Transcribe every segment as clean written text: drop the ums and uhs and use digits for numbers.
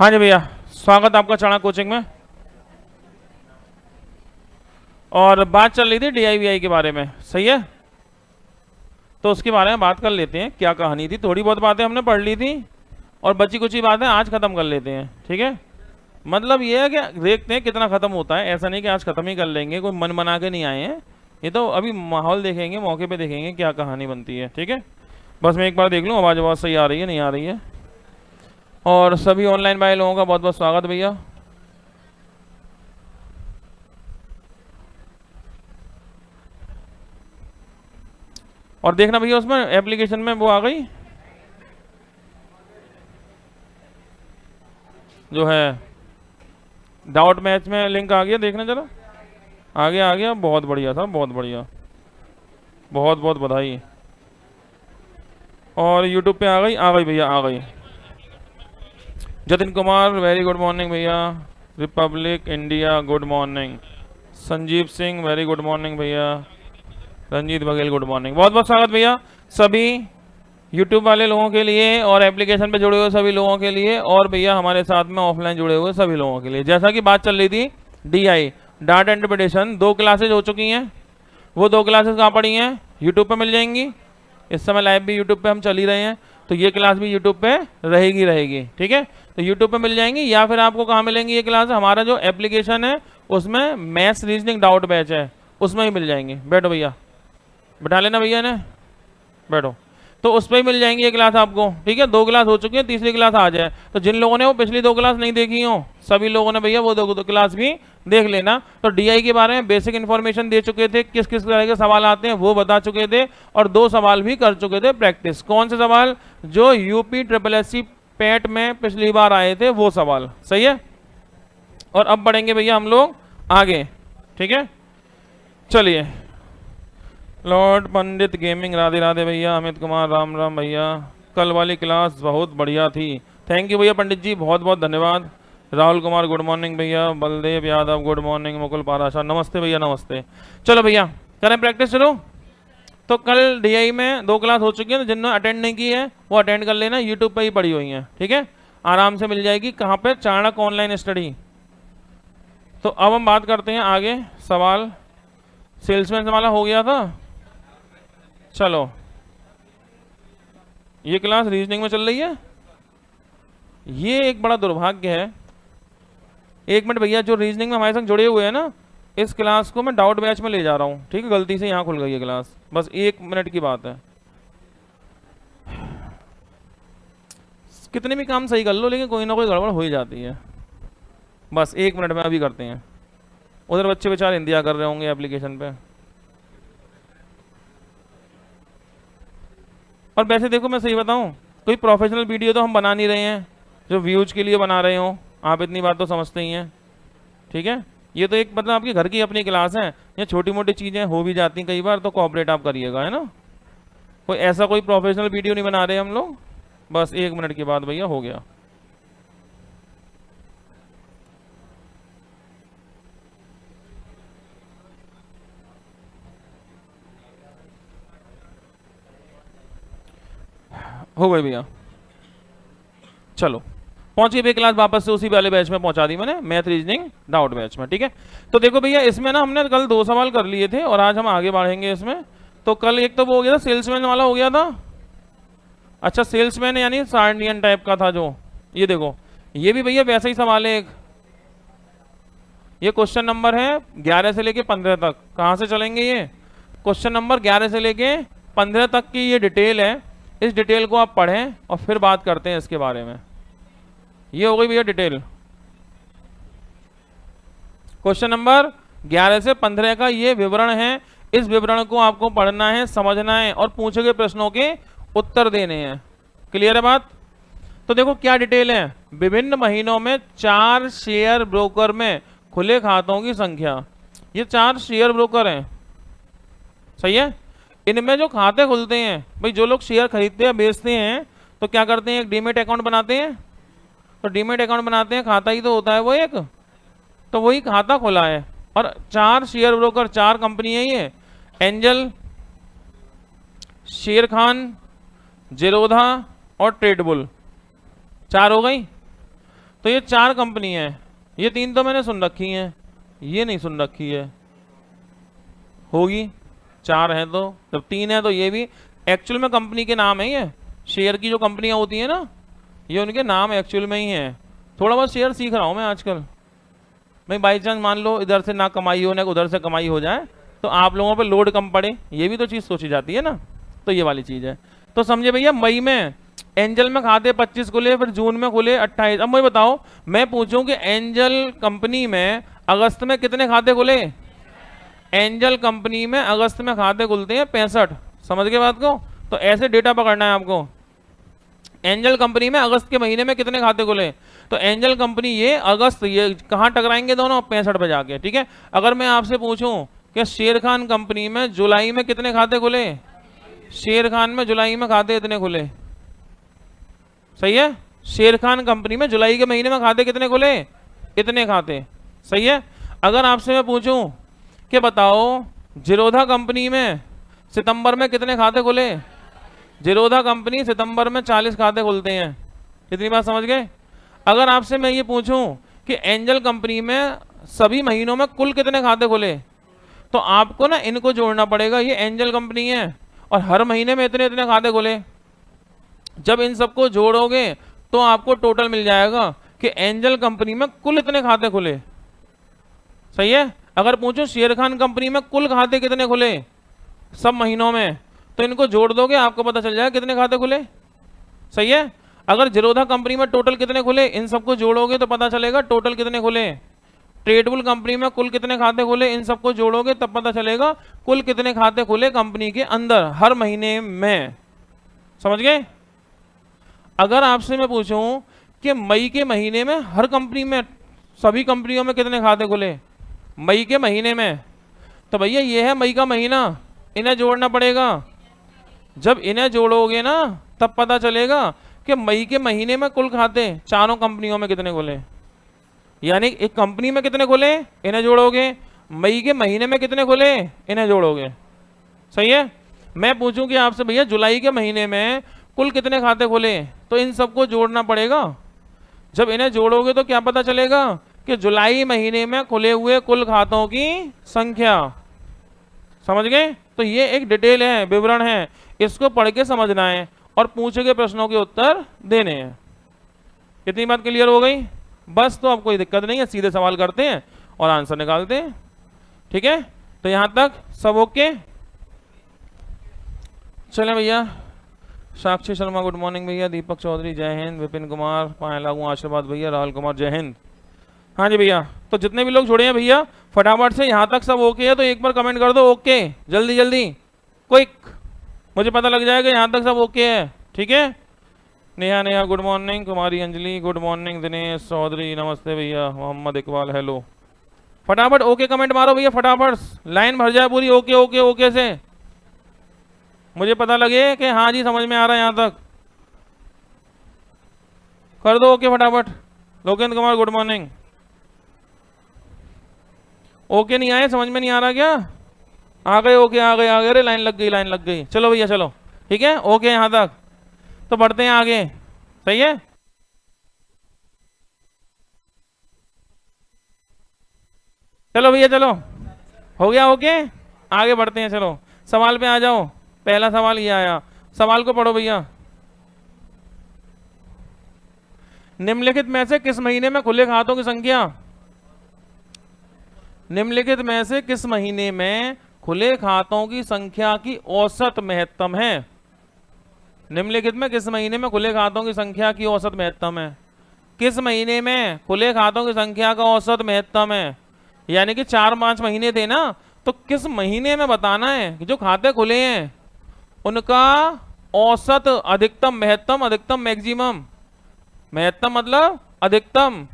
हाँ जी भैया, स्वागत आपका चाणक्य कोचिंग में। और बात चल रही थी DIVI के बारे में, सही है? तो उसके बारे में बात कर लेते हैं। क्या कहानी थी, थोड़ी बहुत बातें हमने पढ़ ली थी और बची कुछ ही बातें आज खत्म कर लेते हैं, ठीक है? मतलब ये है कि देखते हैं कितना खत्म होता है। ऐसा नहीं कि आज खत्म ही कर लेंगे, कोई मन बना के नहीं आए हैं। ये तो अभी माहौल देखेंगे, मौके पे देखेंगे क्या कहानी बनती है, ठीक है? बस मैं एक बार देख लूँ आवाज़ सही आ रही है नहीं आ रही है। और सभी ऑनलाइन भाई लोगों का बहुत बहुत स्वागत भैया। और देखना भैया उसमें एप्लीकेशन में वो आ गई जो है डाउट मैच में लिंक आ गया, देखना जरा। आ गया, बहुत बढ़िया था, बहुत बढ़िया, बहुत बहुत बधाई। और यूट्यूब पे आ गई भैया, आ गई। Jatin Kumar very good morning भैया। Republic India good morning. Sanjeev Singh very good morning भैया। Ranjeet Baghel good morning. बहुत बहुत स्वागत भैया सभी यूट्यूब वाले लोगों के लिए और एप्लीकेशन पे जुड़े हुए सभी लोगों के लिए, और भैया हमारे साथ में ऑफलाइन जुड़े हुए सभी लोगों के लिए। जैसा कि बात चल रही थी DI डाटा इंटरप्रिटेशन, 2 क्लासेज हो चुकी हैं। वो 2 क्लासेज कहाँ पड़ी हैं? यूट्यूब पे मिल जाएंगी। इस समय लाइव भी यूट्यूब पे हम चल ही रहे हैं, तो ये क्लास भी यूट्यूब पे रहेगी, ठीक है? तो यूट्यूब पे मिल जाएंगी, या फिर आपको कहाँ मिलेंगी ये क्लास? हमारा जो एप्लीकेशन है उसमें मैथ्स रीजनिंग डाउट बैच है, उसमें ही मिल जाएंगी। बैठो भैया, बैठा लेना भैया ने, बैठो। तो उस पर ही मिल जाएंगी ये क्लास आपको, ठीक है? 2 क्लास हो चुकी है, तीसरी क्लास आ जाए। तो जिन लोगों ने वो पिछली 2 क्लास नहीं देखी हो, सभी लोगों ने भैया वो 2 क्लास भी देख लेना। तो DI के बारे में बेसिक इन्फॉर्मेशन दे चुके थे, किस किस तरह के सवाल आते हैं वो बता चुके थे, और 2 सवाल भी कर चुके थे प्रैक्टिस। कौन से सवाल? जो UPSSC पैट में पिछली बार आए थे वो सवाल, सही है? और अब बढ़ेंगे भैया हम लोग आगे, ठीक है? चलिए, लॉर्ड पंडित गेमिंग राधे राधे भैया। अमित कुमार राम राम भैया। कल वाली क्लास बहुत बढ़िया थी, थैंक यू भैया पंडित जी, बहुत बहुत धन्यवाद। राहुल कुमार गुड मॉर्निंग भैया। Baldev Yadav good morning. मुकुल पाराशा नमस्ते भैया, नमस्ते। चलो भैया करें प्रैक्टिस शुरू। तो कल DI में 2 क्लास हो चुकी है, तो जिन्होंने अटेंड नहीं की है वो अटेंड कर लेना, यूट्यूब पर ही पड़ी हुई है, ठीक है? आराम से मिल जाएगी। कहाँ पे? Chanakya online study. तो अब हम बात करते हैं आगे सवाल। सेल्समैन वाला हो गया था। चलो, ये क्लास रीजनिंग में चल रही है। ये एक बड़ा दुर्भाग्य है। 1 मिनट भैया, जो रीजनिंग में हमारे संग जुड़े हुए हैं ना, इस क्लास को मैं डाउट बैच में ले जा रहा हूँ, ठीक है? गलती से यहाँ खुल गई है क्लास, बस 1 मिनट की बात है। कितने भी काम सही कर लो, लेकिन कोई ना कोई गड़बड़ हो ही जाती है। बस 1 मिनट में अभी करते हैं। उधर बच्चे बेचारे इंतजार कर रहे होंगे एप्लीकेशन पे। और वैसे देखो, मैं सही बताऊं, कोई प्रोफेशनल वीडियो तो हम बना नहीं रहे हैं जो व्यूज के लिए बना रहे हो। आप इतनी बात तो समझते ही हैं, ठीक है? ये तो एक मतलब आपके घर की अपनी क्लास है, ये छोटी मोटी चीज़ें हो भी जाती हैं कई बार, तो कोऑपरेट आप करिएगा, है ना? कोई ऐसा कोई प्रोफेशनल वीडियो नहीं बना रहे हम लोग। बस 1 मिनट के बाद भैया हो गया। हो गई भैया, चलो पहुंच गई भैया क्लास वापस से उसी वाले बैच में पहुंचा दी मैंने, मैथ रीजनिंग डाउट बैच में, ठीक है? तो देखो भैया, इसमें ना हमने कल 2 सवाल कर लिए थे और आज हम आगे बढ़ेंगे इसमें। तो कल एक तो वो हो गया था, सेल्समैन वाला हो गया था। अच्छा, सेल्समैन यानी सार्डियन टाइप का था जो, ये देखो, ये भी भैया वैसा ही सवाल है एक। ये क्वेश्चन नंबर है 11 से लेके 15 तक। कहाँ से चलेंगे ये? क्वेश्चन नंबर 11 से लेके 15 तक की ये डिटेल है। इस डिटेल को आप पढ़ें और फिर बात करते हैं इसके बारे में। ये हो गई भैया डिटेल। क्वेश्चन नंबर 11 से 15 का ये विवरण है। इस विवरण को आपको पढ़ना है, समझना है और पूछे गए प्रश्नों के उत्तर देने हैं। क्लियर है बात? तो देखो क्या डिटेल है। विभिन्न महीनों में 4 शेयर ब्रोकर में खुले खातों की संख्या। ये 4 शेयर ब्रोकर हैं, सही है? इनमें जो खाते खुलते हैं भाई, जो लोग शेयर खरीदते हैं बेचते हैं तो क्या करते हैं? एक डीमेट अकाउंट बनाते हैं। तो डीमेट अकाउंट बनाते हैं, खाता ही तो होता है वो एक, तो वही खाता खुला है। और 4 शेयर ब्रोकर, 4 कंपनी है ये, एंजल, शेर खान, जेरोधा और ट्रेडबुल, 4 हो गई। तो ये 4 कंपनी है, ये 3 तो मैंने सुन रखी हैं, ये नहीं सुन रखी है, होगी 4 है तो, जब 3 है तो ये भी एक्चुअल में कंपनी के नाम है, ये शेयर की जो कंपनियां होती है ना, ये उनके नाम एक्चुअल में ही है। थोड़ा बहुत शेयर सीख रहा हूँ मैं आजकल, भाई बाई चांस मान लो इधर से ना कमाई हो ना उधर से कमाई हो जाए तो आप लोगों पे लोड कम पड़े, ये भी तो चीज़ सोची जाती है ना, तो ये वाली चीज़ है। तो समझे भैया, मई में एंजल में खाते 25 खुले, फिर जून में खुले 28। अब मुझे बताओ, मैं पूछूं कि एंजल कंपनी में अगस्त में कितने खाते खुले? एंजल कंपनी में अगस्त में खाते खुलते हैं 65। समझ गए बात को? तो ऐसे डेटा पकड़ना है आपको। एंजल कंपनी में अगस्त के महीने में कितने खाते खुले, तो एंजल कंपनी ये अगस्त, ये कहाँ टकराएंगे दोनों? 65 पे जाके, ठीक है। अगर मैं आपसे पूछूं कि शेर खान कंपनी में जुलाई में कितने खाते खुले, शेर खान में जुलाई में खाते इतने खुले, सही है। शेर खान कंपनी में जुलाई के महीने में खाते कितने खुले? इतने खाते, सही है। अगर आपसे मैं पूछूं कि बताओ जिरोधा कंपनी में सितंबर में कितने खाते खुले, जिरोधा कंपनी सितंबर में 40 खाते खुलते हैं। इतनी बात समझ गए? अगर आपसे मैं ये पूछूं कि एंजल कंपनी में सभी महीनों में कुल कितने खाते खुले, तो आपको ना इनको जोड़ना पड़ेगा। ये एंजल कंपनी है और हर महीने में इतने इतने खाते खुले, जब इन सबको जोड़ोगे तो आपको टोटल मिल जाएगा कि एंजल कंपनी में कुल इतने खाते खुले, सही है। अगर पूछूं शेर खान कंपनी में कुल खाते कितने खुले सब महीनों में, तो इनको जोड़ दोगे आपको पता चल जाएगा कितने खाते खुले, सही है। अगर जिरोधा कंपनी में टोटल कितने खुले, इन सबको जोड़ोगे तो पता चलेगा टोटल कितने खुले। ट्रेडबुल कंपनी में कुल कितने खाते खुले, इन सबको जोड़ोगे तब पता चलेगा कुल कितने खाते खुले कंपनी के अंदर हर महीने में, समझ गए। अगर आपसे मैं पूछूं कि मई के महीने में हर कंपनी में सभी कंपनियों में कितने खाते खुले मई के महीने में, तो भैया ये है मई का महीना, इन्हें जोड़ना पड़ेगा। जब इन्हें जोड़ोगे ना तब पता चलेगा कि मई के महीने में कुल खाते चारों कंपनियों में कितने खुले, यानी एक कंपनी में कितने खुले इन्हें जोड़ोगे, मई के महीने में कितने खुले इन्हें जोड़ोगे, सही है। मैं पूछूं कि आपसे भैया जुलाई के महीने में कुल कितने खाते खुले, तो इन सबको जोड़ना पड़ेगा। जब इन्हें जोड़ोगे तो क्या पता चलेगा कि जुलाई महीने में खुले हुए कुल खातों की संख्या, समझ गए। तो ये एक डिटेल है, विवरण है, इसको पढ़ के समझना है और पूछे गए प्रश्नों के उत्तर देने हैं। इतनी बात क्लियर हो गई? बस, तो अब कोई दिक्कत नहीं है, सीधे सवाल करते हैं और आंसर निकालते हैं, ठीक है। तो यहां तक सब ओके? चलें भैया। साक्षी शर्मा गुड मॉर्निंग भैया, दीपक चौधरी जय हिंद, विपिन कुमार पाए लागू आशीर्वाद भैया, राहुल कुमार जय हिंद। हाँ जी भैया, तो जितने भी लोग जुड़े हैं भैया फटाफट से, यहाँ तक सब ओके है तो एक बार कमेंट कर दो ओके, जल्दी जल्दी क्विक, मुझे पता लग जाएगा यहाँ तक सब ओके है, ठीक है। नेहा नेहा गुड मॉर्निंग, कुमारी अंजलि गुड मॉर्निंग, दिनेश चौधरी नमस्ते भैया, मोहम्मद इकबाल हेलो। फटाफट ओके कमेंट मारो भैया, फटाफट लाइन भर जाए पूरी, ओके ओके ओके से, मुझे पता लगे कि हाँ जी समझ में आ रहा है, यहाँ तक कर दो ओके फटाफट। Lokendra Kumar good morning, okay नहीं आए, समझ में नहीं आ रहा क्या? आ गए ओके, आ गए अरे लाइन लग गई, लाइन लग गई, चलो भैया चलो, ठीक है ओके यहाँ तक, तो बढ़ते हैं आगे, सही है। चलो भैया चलो, हो गया ओके, आगे बढ़ते हैं, चलो सवाल पे आ जाओ। पहला सवाल ये आया, सवाल को पढ़ो भैया। निम्नलिखित में से किस महीने में खुले खातों की संख्या, निम्नलिखित में से किस महीने में खुले खातों की संख्या की औसत महत्तम है, निम्नलिखित में किस महीने में खुले खातों की संख्या की औसत महत्तम है, किस महीने में खुले खातों की संख्या का औसत महत्तम है, यानी कि 4-5 महीने थे ना, तो किस महीने में बताना है कि जो खाते खुले हैं उनका औसत, अधिकतम, महत्तम, अधिकतम, मैक्सिमम, महत्तम मतलब अधिकतम,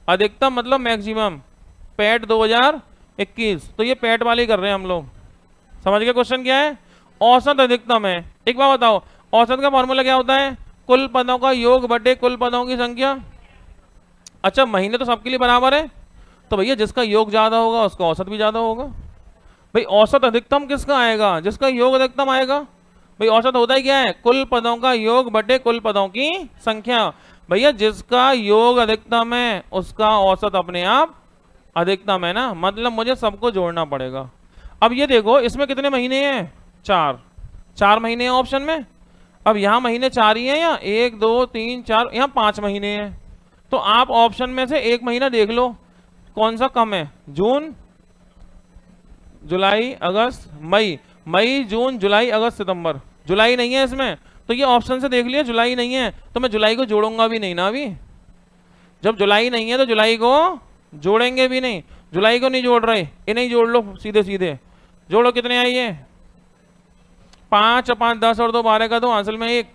अधिकतम मतलब मैक्सिमम, पैट 2021, तो ये पैट वाली कर रहे हैं हम लोग, समझ गए क्वेश्चन क्या है, औसत अधिकतम है। एक बार बताओ औसत का फॉर्मूला क्या होता है, कुल पदों का योग बटे कुल पदों की संख्या। अच्छा महीने तो सबके लिए बराबर है, तो भैया जिसका योग ज्यादा होगा उसका औसत भी ज्यादा होगा। भाई औसत अधिकतम किसका आएगा, जिसका योग अधिकतम आएगा। भाई औसत होता ही क्या है, कुल पदों का योग बटे कुल पदों की संख्या। भैया जिसका योग अधिकतम है उसका औसत अपने आप अधिकतम है ना, मतलब मुझे सबको जोड़ना पड़ेगा। अब ये देखो इसमें कितने महीने हैं, 4, 4 महीने हैं ऑप्शन में। अब यहाँ महीने 4 ही हैं या 1 2 3 4, यहाँ 5 महीने हैं। तो आप ऑप्शन में से एक महीना देख लो कौन सा कम है, जून जुलाई अगस्त मई, मई जून जुलाई अगस्त सितंबर, जुलाई नहीं है इसमें, तो ये ऑप्शन से देख लिया जुलाई नहीं है, तो मैं जुलाई को जोड़ूंगा भी नहीं ना अभी। जब जुलाई नहीं है तो जुलाई को जोड़ेंगे भी नहीं, जुलाई को नहीं जोड़ रहे, इन्हें जोड़ लो सीधे सीधे। जोड़ो कितने आई है, 5 और 5 10 और 2 12 का 2, असल में 1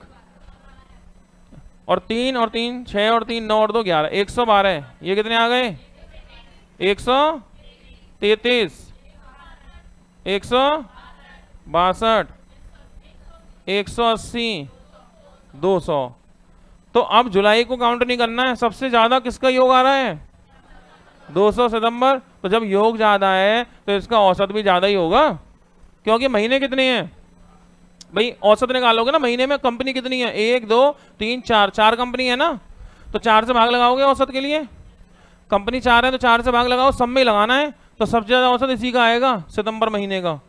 और 3 और 3 6 और 3 9 और 2 11, 112 है। ये कितने आ गए, 133, 162, 180, 200। तो अब जुलाई को काउंट नहीं करना है, सबसे ज्यादा किसका योग आ रहा है, 200 सितंबर। तो जब योग ज्यादा है तो इसका औसत भी ज्यादा ही होगा, क्योंकि महीने कितने हैं भाई, औसत निकालोगे ना, महीने में कंपनी कितनी है, 1 2 3 4, 4 कंपनी है ना, तो 4 से भाग लगाओगे औसत के लिए, कंपनी 4 है तो 4 से भाग लगाओ, सब में ही लगाना है, तो सबसे ज्यादा औसत इसी का आएगा, सितंबर महीने का।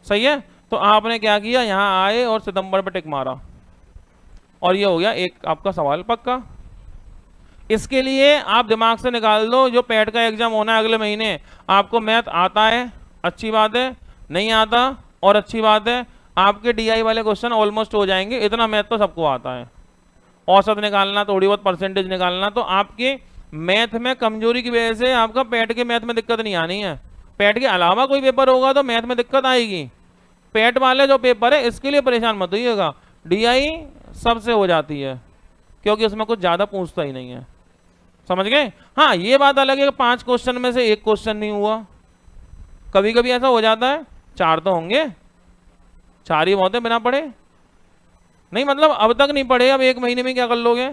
सही है, तो आपने क्या किया, यहां आए और सितंबर पे टिक मारा, और ये हो गया एक आपका सवाल पक्का। इसके लिए आप दिमाग से निकाल दो, जो पैट का एग्जाम होना है अगले महीने, आपको मैथ आता है अच्छी बात है, नहीं आता और अच्छी बात है, आपके डीआई वाले क्वेश्चन ऑलमोस्ट हो जाएंगे, इतना मैथ तो सबको आता है। औसत निकालना, थोड़ी बहुत परसेंटेज निकालना, तो आपके मैथ में कमजोरी की वजह से आपका पैट के मैथ में दिक्कत नहीं आनी है। पैट के अलावा कोई पेपर होगा तो मैथ में दिक्कत आएगी, पैट वाले जो पेपर है इसके लिए परेशान मत होइएगा, डीआई सबसे हो जाती है, क्योंकि उसमें कुछ ज्यादा पूछता ही नहीं है। समझ गए। हाँ ये बात अलग है कि 5 क्वेश्चन में से 1 क्वेश्चन नहीं हुआ, कभी कभी ऐसा हो जाता है, 4 तो होंगे, 4 ही बहुत है बिना पढ़े, नहीं मतलब अब तक नहीं पढ़े, अब 1 महीने में क्या कर लोगे,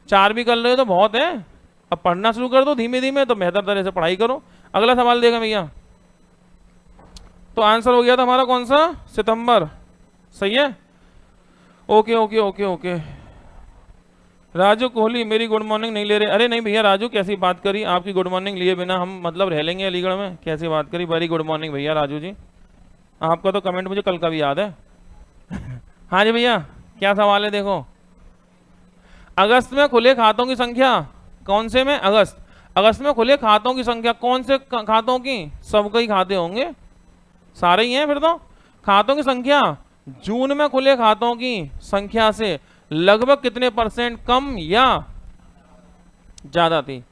4 भी कर रहे हो तो बहुत है, अब पढ़ना शुरू कर दो धीमे धीमे, तो बेहतर तरह से पढ़ाई करो। अगला सवाल देगा भैया, तो आंसर हो गया था हमारा कौन सा, सितंबर। सही है, okay okay okay okay. Raju Kohli मेरी गुड मॉर्निंग नहीं ले रहे, अरे नहीं भैया राजू कैसी बात करी, आपकी गुड मॉर्निंग लिए बिना हम मतलब रह लेंगे अलीगढ़ में, कैसी बात करी, वेरी गुड मॉर्निंग भैया राजू जी, आपका तो कमेंट मुझे कल का भी याद है। हाँ जी भैया, क्या सवाल है देखो, अगस्त में खुले खातों की संख्या, कौन से में, अगस्त, अगस्त में खुले खातों की संख्या, कौन से खातों की, सबके ही खाते होंगे, सारे ही हैं फिर तो। खातों की संख्या जून में खुले खातों की संख्या से लगभग कितने % कम या ज्यादा थी,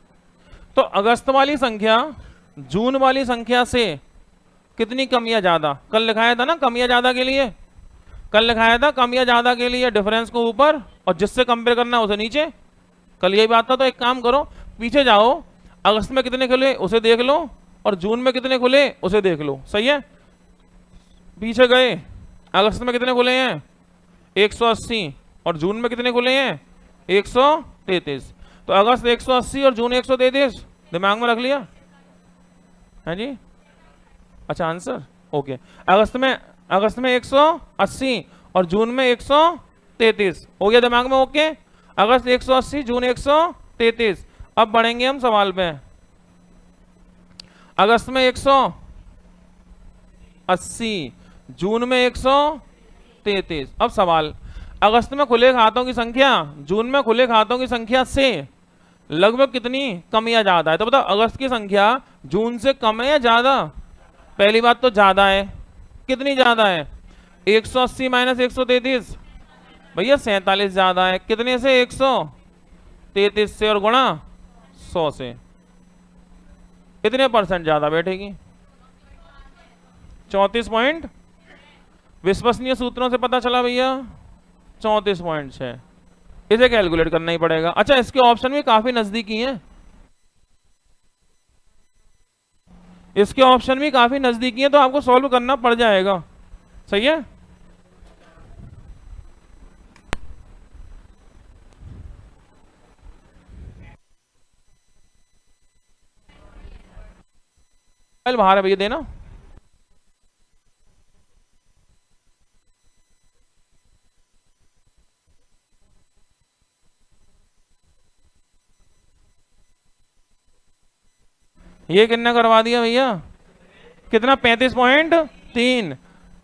तो अगस्त वाली संख्या जून वाली संख्या से कितनी कम या ज्यादा, कल लिखाया था ना कम या ज्यादा के लिए, कल लिखाया था कम या ज्यादा के लिए डिफरेंस को ऊपर और जिससे कंपेयर करना उसे नीचे, कल यही बात था। तो एक काम करो पीछे जाओ, अगस्त में कितने खुले उसे देख लो और जून में कितने खुले उसे देख लो। सही है, पीछे गए, अगस्त में कितने खुले हैं 180 और जून में कितने खुले हैं 133, तो अगस्त 180 और जून 133, दिमाग में रख लिया है जी। अच्छा आंसर ओके, अगस्त में 180 और जून में 133 हो गया दिमाग में, ओके। अगस्त 180 जून 133। अब बढ़ेंगे हम सवाल पे, अगस्त में 180 जून में 133। अब सवाल, अगस्त में खुले खातों की संख्या जून में खुले खातों की संख्या से लगभग कितनी कम या ज्यादा है, तो बताओ अगस्त की संख्या जून से कम है या ज्यादा, पहली बात तो ज्यादा है, कितनी ज्यादा है 180 माइनस 133, भैया 47 ज्यादा है, कितने से 133 से और गुणा 100 से, कितने % ज्यादा बैठेगी 34 विश्वसनीय सूत्रों से पता चला भैया 34.6, इसे कैलकुलेट करना ही पड़ेगा। अच्छा इसके ऑप्शन भी काफी नजदीकी हैं, इसके ऑप्शन भी काफी नजदीकी हैं, तो आपको सॉल्व करना पड़ जाएगा। सही है, बाहर है भैया देना। ये कितने करवा दिया भैया, कितना 35.3।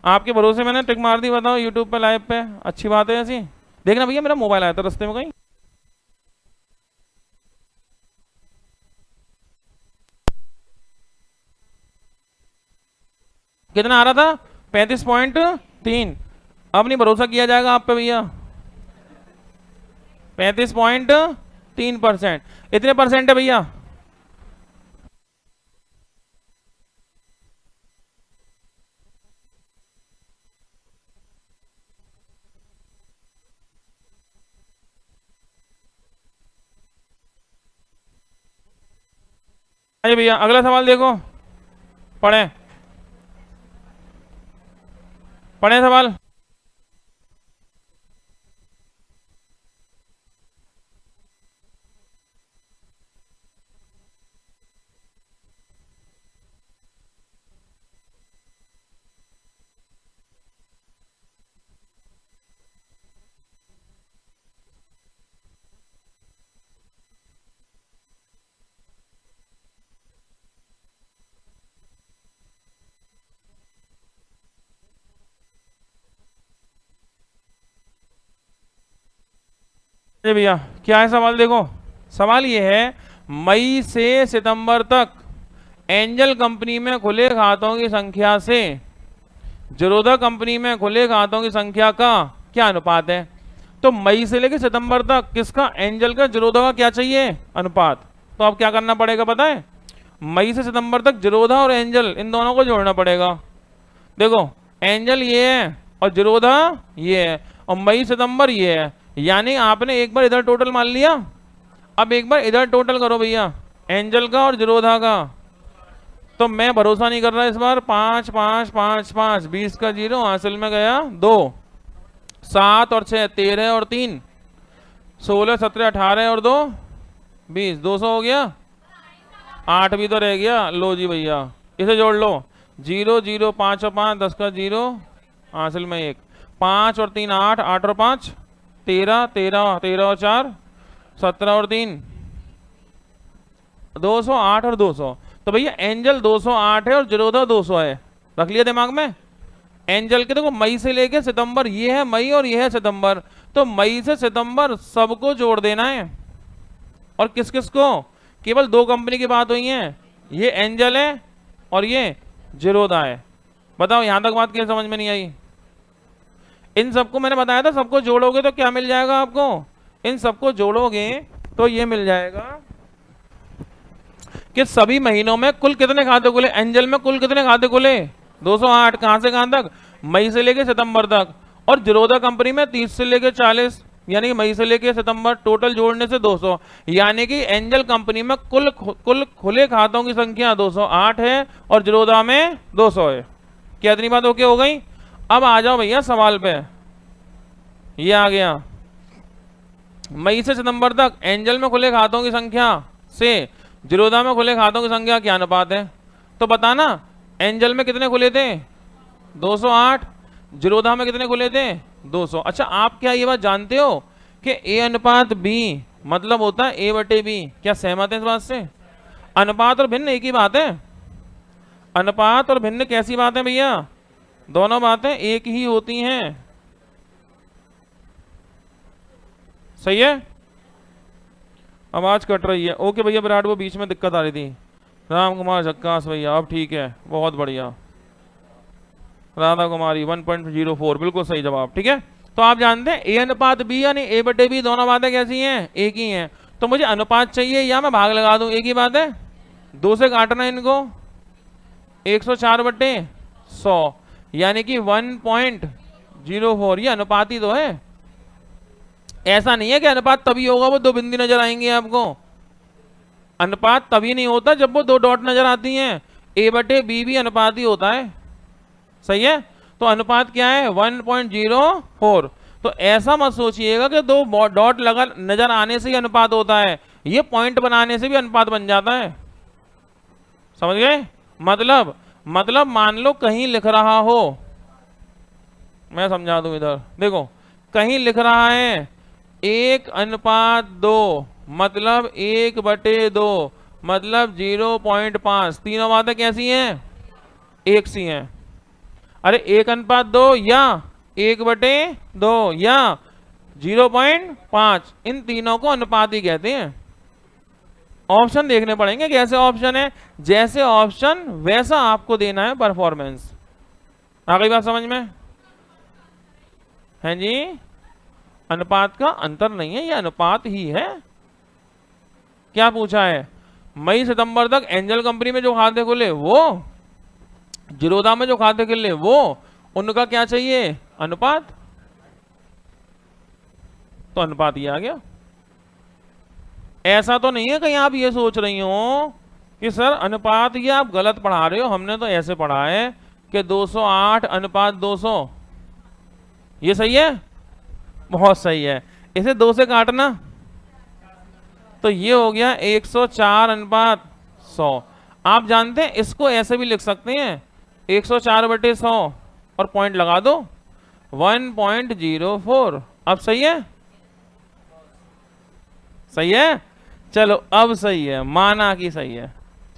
आपके भरोसे मैंने टिक मार दी, बताओ यूट्यूब पे लाइव पे, अच्छी बात है ऐसी। देखना भैया मेरा मोबाइल आया था रास्ते में कहीं, कितना आ रहा था 35.3। अब नहीं भरोसा किया जाएगा आप पे भैया, 35.3%। इतने परसेंट है भैया, आइए भैया अगला सवाल देखो, पढ़े पढ़े सवाल। अरे भैया क्या है सवाल देखो, सवाल ये है मई से सितंबर तक एंजल कंपनी में खुले खातों की संख्या से जरोधा कंपनी में खुले खातों की संख्या का क्या अनुपात है। तो मई से लेकर सितंबर तक किसका, एंजल का, जरोधा का क्या चाहिए अनुपात। तो अब क्या करना पड़ेगा पता है, मई से सितंबर तक जरोधा और एंजल इन दोनों को जोड़ना पड़ेगा। देखो एंजल ये है और जरोधा ये है और मई सितंबर ये है, यानी आपने एक बार इधर टोटल मान लिया, अब एक बार इधर टोटल करो भैया एंजल का और जरोधा का। तो मैं भरोसा नहीं कर रहा इस बार, 5 5 5 5 20 का 0 हासिल में गया 2, 7 और 6 13 और 3 16 17 18 और 2 20, 200 हो गया, 8 भी तो रह गया। लो जी भैया इसे जोड़ लो, 0 0 5 और 5 10 का 0 हासिल में 1, 5 और 3 8, 8 और 5 13 13 13 और 4 17 और 3 200, 8 और 200। तो भैया एंजल 208 है और जरोधा 200 है, रख लिया दिमाग में। एंजल के देखो मई से लेके सितंबर, ये है मई और ये है सितंबर, तो मई से सितंबर सबको जोड़ देना है। और किस किस को, केवल 2 कंपनी की बात हुई है, ये एंजल है और ये जरोधा है। बताओ यहां तक बात क्या समझ में नहीं आई। इन सबको मैंने बताया था, सबको जोड़ोगे तो क्या मिल जाएगा आपको, इन सबको जोड़ोगे तो ये मिल जाएगा कि सभी महीनों में कुल कितने खाते खुले, एंजल में कुल कितने खाते खुले 208, कहां से कहां तक, मई से लेके सितंबर तक। और जरोधा कंपनी में 30 से लेके 40, यानी कि मई से लेके सितंबर टोटल जोड़ने से 200, यानी कि एंजल कंपनी में कुल खुले खातों की संख्या 208 है और जरोधा में 200 है। क्या इतनी बात ओके हो गई। अब आ जाओ भैया सवाल पे, ये आ गया मई से सितंबर तक एंजल में खुले खातों की संख्या से जरोधा में खुले खातों की संख्या क्या अनुपात है। तो बताना एंजल में कितने खुले थे 208, जरोधा में कितने खुले थे 200। अच्छा आप क्या ये बात जानते हो कि ए अनुपात बी मतलब होता है ए बटे बी, क्या सहमत है इस बात से। अनुपात और भिन्न एक ही बात है, अनुपात और भिन्न कैसी बात है भैया, दोनों बातें एक ही होती हैं, सही है। आवाज कट रही है, ओके भैया विराट, वो बीच में दिक्कत आ रही थी। राम कुमार झक्कास भैया अब ठीक है, बहुत बढ़िया। राधा कुमारी 1.04 बिल्कुल सही जवाब, ठीक है। तो आप जानते हैं ए अनुपात बी यानी ए बटे बी दोनों बातें कैसी हैं, एक ही हैं। तो मुझे अनुपात चाहिए या मैं भाग लगा दूं, एक ही बात है, 2 से काटना इनको, 104 बटे 100 यानी कि 1.04, ये अनुपात ही तो है। ऐसा नहीं है कि अनुपात तभी होगा वो 2 बिंदी नजर आएंगे आपको, अनुपात तभी नहीं होता जब वो 2 डॉट नजर आती हैं, ए बटे बी भी अनुपात ही होता है, सही है। तो अनुपात क्या है 1.04। तो ऐसा मत सोचिएगा कि 2 डॉट लगा नजर आने से ही अनुपात होता है, ये पॉइंट बनाने से भी अनुपात बन जाता है, समझ गए। मतलब मान लो कहीं लिख रहा हो, मैं समझा दूं इधर देखो, कहीं लिख रहा है 1 अनुपात 2 मतलब 1 बटे 2, मतलब 0.5। तीनों बातें कैसी हैं? एक सी हैं। अरे 1:2 या 1/2 या 0.5, इन तीनों को अनुपात ही कहते हैं। ऑप्शन देखने पड़ेंगे कैसे ऑप्शन है, जैसे ऑप्शन वैसा आपको देना है परफॉर्मेंस। आ गई बात समझ में? है जी, अनुपात का अंतर नहीं है, ये अनुपात ही है। क्या पूछा है? मई सितंबर तक एंजल कंपनी में जो खाते खुले वो, जिरोदा में जो खाते खुले वो, उनका क्या चाहिए? अनुपात। तो अनुपात ये आ गया। ऐसा तो नहीं है कहीं आप ये सोच रही हो कि सर अनुपात ये आप गलत पढ़ा रहे हो, हमने तो ऐसे पढ़ा है कि 208:200। ये सही है? बहुत सही है। इसे 2 से काटना तो ये हो गया 104:100। आप जानते हैं इसको ऐसे भी लिख सकते हैं 104/100 और पॉइंट लगा दो 1.04। अब सही है? सही है? चलो अब सही है, माना कि सही है।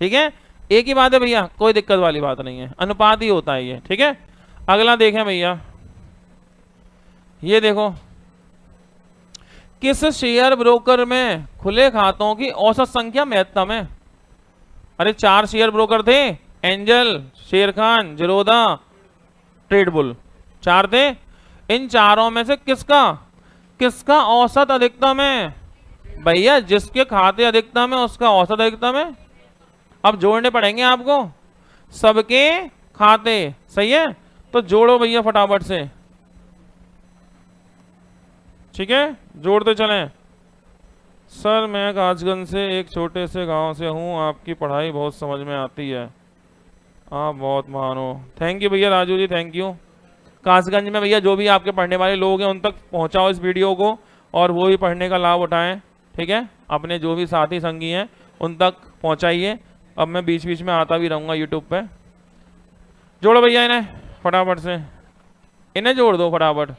ठीक है, एक ही बात है भैया, कोई दिक्कत वाली बात नहीं है, अनुपात ही होता है ये। ठीक है, अगला देखें भैया, ये देखो, किस शेयर ब्रोकर में खुले खातों की औसत संख्या महत्तम है? अरे 4 शेयर ब्रोकर थे, एंजल, शेरखान, जिरोदा, ट्रेडबुल, 4 थे। इन चारों में से किसका किसका औसत अधिकतम है? भैया जिसके खाते अधिकतम है उसका औसत अधिकतम है। अब जोड़ने पड़ेंगे आपको सबके खाते। सही है, तो जोड़ो भैया फटाफट से। ठीक है, जोड़ते चलें। सर मैं कासगंज से एक छोटे से गांव से हूं, आपकी पढ़ाई बहुत समझ में आती है, आप बहुत महान हो। थैंक यू भैया राजू जी, थैंक यू। कासगंज में भैया जो भी आपके पढ़ने वाले लोग हैं उन तक पहुंचाओ इस वीडियो को, और वो भी पढ़ने का लाभ उठाएं। ठीक है, अपने जो भी साथी संगी हैं उन तक पहुंचाइए। अब मैं बीच बीच में आता भी रहूंगा यूट्यूब पे। जोड़ो भैया इन्हें फटाफट से, इन्हें जोड़ दो फटाफट।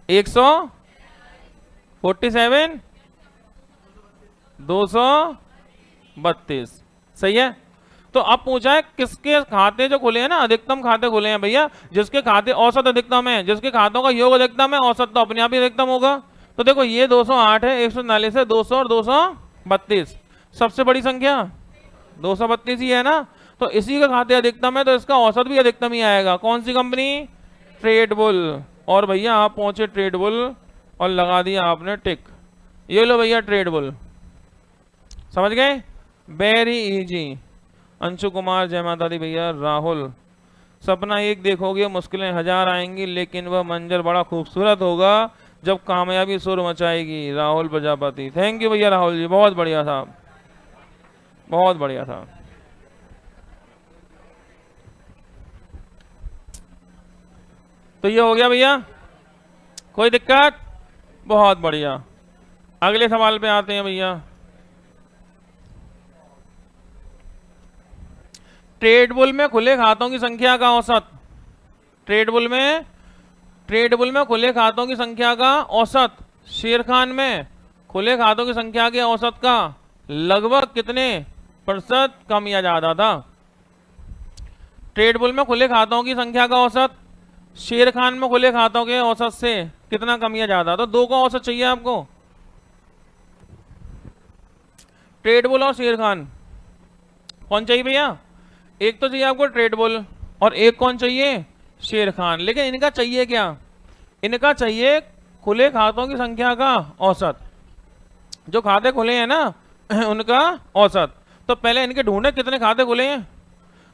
147, 232। सही है। तो अब पूछा है किसके खाते जो खुले हैं ना, अधिकतम खाते खुले हैं भैया, जिसके खाते औसत अधिकतम है, जिसके खातों का योग अधिकतम है, औसत तो अपने आप ही अधिकतम होगा। तो देखो ये 208 है, 149 है, 200 और 232। सबसे बड़ी संख्या 232 ही है ना, तो इसी के खाते अधिकतम है, तो इसका औसत भी अधिकतम ही आएगा। कौन सी कंपनी? ट्रेडबुल। और भैया आप पहुंचे ट्रेडबुल और लगा दिया आपने टिक। ये लो भैया ट्रेडबुल, समझ गए? Very easy. अंशु कुमार, जय माता दी भैया। राहुल, सपना एक देखोगे मुश्किलें 1000 आएंगी, लेकिन वह मंजर बड़ा खूबसूरत होगा जब कामयाबी सुर मचाएगी। राहुल प्रजापति, थैंक यू भैया राहुल जी, बहुत बढ़िया था, बहुत बढ़िया था। तो ये हो गया भैया, कोई दिक्कत? बहुत बढ़िया। अगले सवाल पे आते हैं भैया। ट्रेडबुल में खुले खातों की संख्या का औसत, ट्रेडबुल में खुले खातों की संख्या का औसत, शेरखान में खुले खातों की संख्या के औसत का लगभग कितने प्रतिशत कम या ज्यादा था? ट्रेडबुल में खुले खातों की संख्या का औसत शेरखान में खुले खातों के औसत से कितना कम या ज्यादा? तो 2 का औसत चाहिए आपको, ट्रेडबुल और शेरखान। कौन चाहिए भैया? एक तो चाहिए आपको ट्रेडबुल और एक कौन चाहिए? शेरखान। लेकिन इनका चाहिए क्या? इनका चाहिए खुले खातों की संख्या का औसत, जो खाते खुले हैं ना उनका औसत। तो पहले इनके ढूंढे कितने खाते खुले हैं।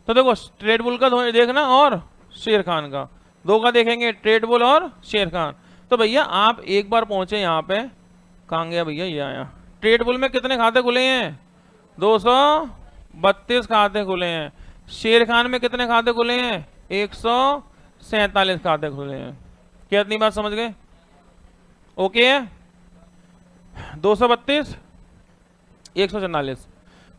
तो देखो ट्रेडबुल का देखना और शेरखान का, 2 का देखेंगे, ट्रेडबुल और शेरखान। तो भैया आप एक बार पहुंचे यहाँ पे, कहाँ गया भैया, ये आया। ट्रेडबुल में कितने खाते खुले हैं? 232 खाते खुले हैं। शेरखान में कितने खाते खुले हैं? 147 खाते खुले हैं। क्या इतनी बात समझ गए? ओके है। 232, 144।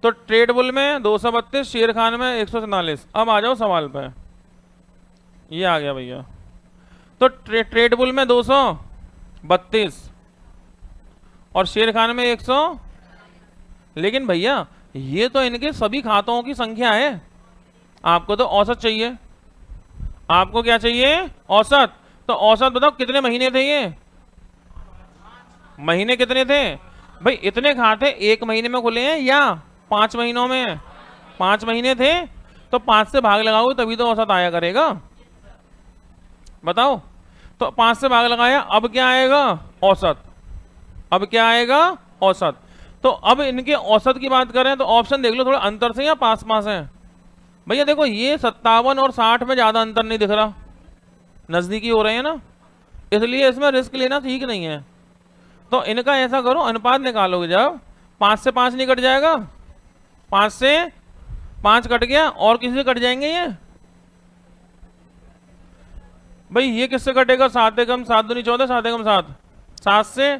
तो ट्रेडबुल में 232, शेरखान में 147। अब आ जाओ सवाल पे, ये आ गया भैया। तो ट्रेडबुल में 232 और शेरखान में 100। लेकिन भैया ये तो इनके सभी खातों की संख्या है, आपको तो औसत चाहिए। आपको क्या चाहिए? औसत। तो औसत बताओ कितने महीने थे ये? महीने कितने थे भाई? इतने खाते एक महीने में खुले हैं या 5 महीनों में? 5 महीने थे, तो 5 से भाग लगाओ तभी तो औसत आया करेगा। बताओ, तो 5 से भाग लगाया, अब क्या आएगा? औसत। अब क्या आएगा? औसत। तो अब इनके औसत की बात करें तो ऑप्शन देख लो थोड़ा अंतर से या पास पास है। भैया देखो ये 57 और 60 में ज्यादा अंतर नहीं दिख रहा, नजदीकी हो रहे हैं ना, इसलिए इसमें रिस्क लेना ठीक नहीं है। तो इनका ऐसा करो, अनुपात निकालोगे जब 5 से 5 नहीं कट जाएगा? 5 से 5 कट गया, और किसी से कट जाएंगे ये? भाई ये किससे कटेगा? 7 एकम 7 दूनी 14, 7 एकम 7, 7 से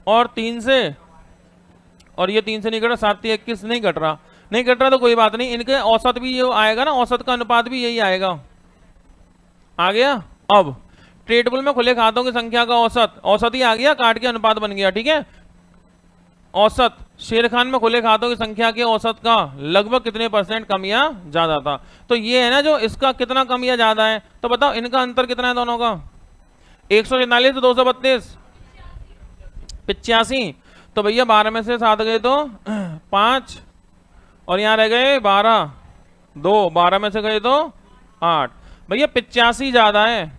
और 3 से, और ये 3 से नहीं कट रहा, 7 21 नहीं कट रहा। नहीं कट रहा तो कोई बात नहीं, इनके औसत भी ये आएगा ना, औसत का अनुपात भी यही आएगा। आ गया? अब ट्रेड पुल में खुले खातों की संख्या का औसत, औसत ही आ गया, काट के अनुपात बन गया, ठीक है। औसत शेर खान में खुले खातों की संख्या के औसत का लगभग कितने % कम या ज्यादा था? तो ये है ना जो इसका कितना कम या ज्यादा है, तो बताओ इनका अंतर कितना है दोनों का? 146 तो 232, 85। तो भैया 12 में से 7 गए तो 5, और यहाँ रह गए 12, 2, 12 में से गए तो 8। भैया 85 ज्यादा है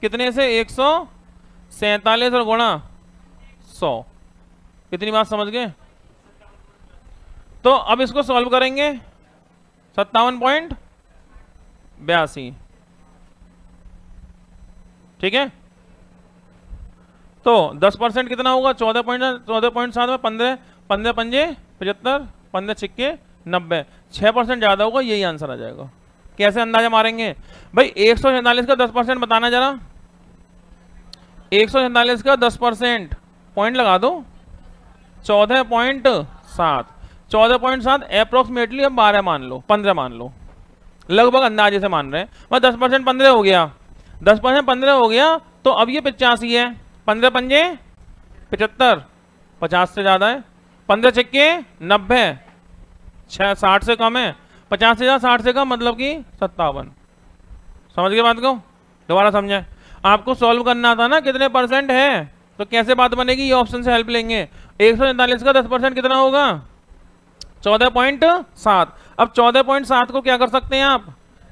कितने से? 147 और गुणा 100। कितनी बात समझ गए? तो अब इसको सॉल्व करेंगे, 57.82, ठीक है। तो 10% कितना होगा? 14.7 में 15, 15 पंजे 75, 15 छिक्के 90, 6% ज्यादा होगा, यही आंसर आ जाएगा। कैसे अंदाजा मारेंगे भाई? 147 का 10% बताना जरा। 147 का 10% पॉइंट लगा दो, 14.7, 14.7 अप्रोक्सीमेटली अब 12 मान लो, 15 मान लो, लगभग अंदाजे से मान रहे हैं। वह 10% 15 हो गया, 10% 15 हो गया, तो अब ये 85 है। 15 पंजे 75, 50 से ज्यादा है, 15 छिक्के 90, 60 से कम है, 50 से ज्यादा 60 से कम, मतलब कि 57। समझ गए बात को? दोबारा समझे, आपको सॉल्व करना था ना कितने % है, तो कैसे बात बनेगी? ये ऑप्शन से हेल्प लेंगे। 147 का 10% कितना होगा? 14.7। अब 14.7 को क्या कर सकते हैं आप?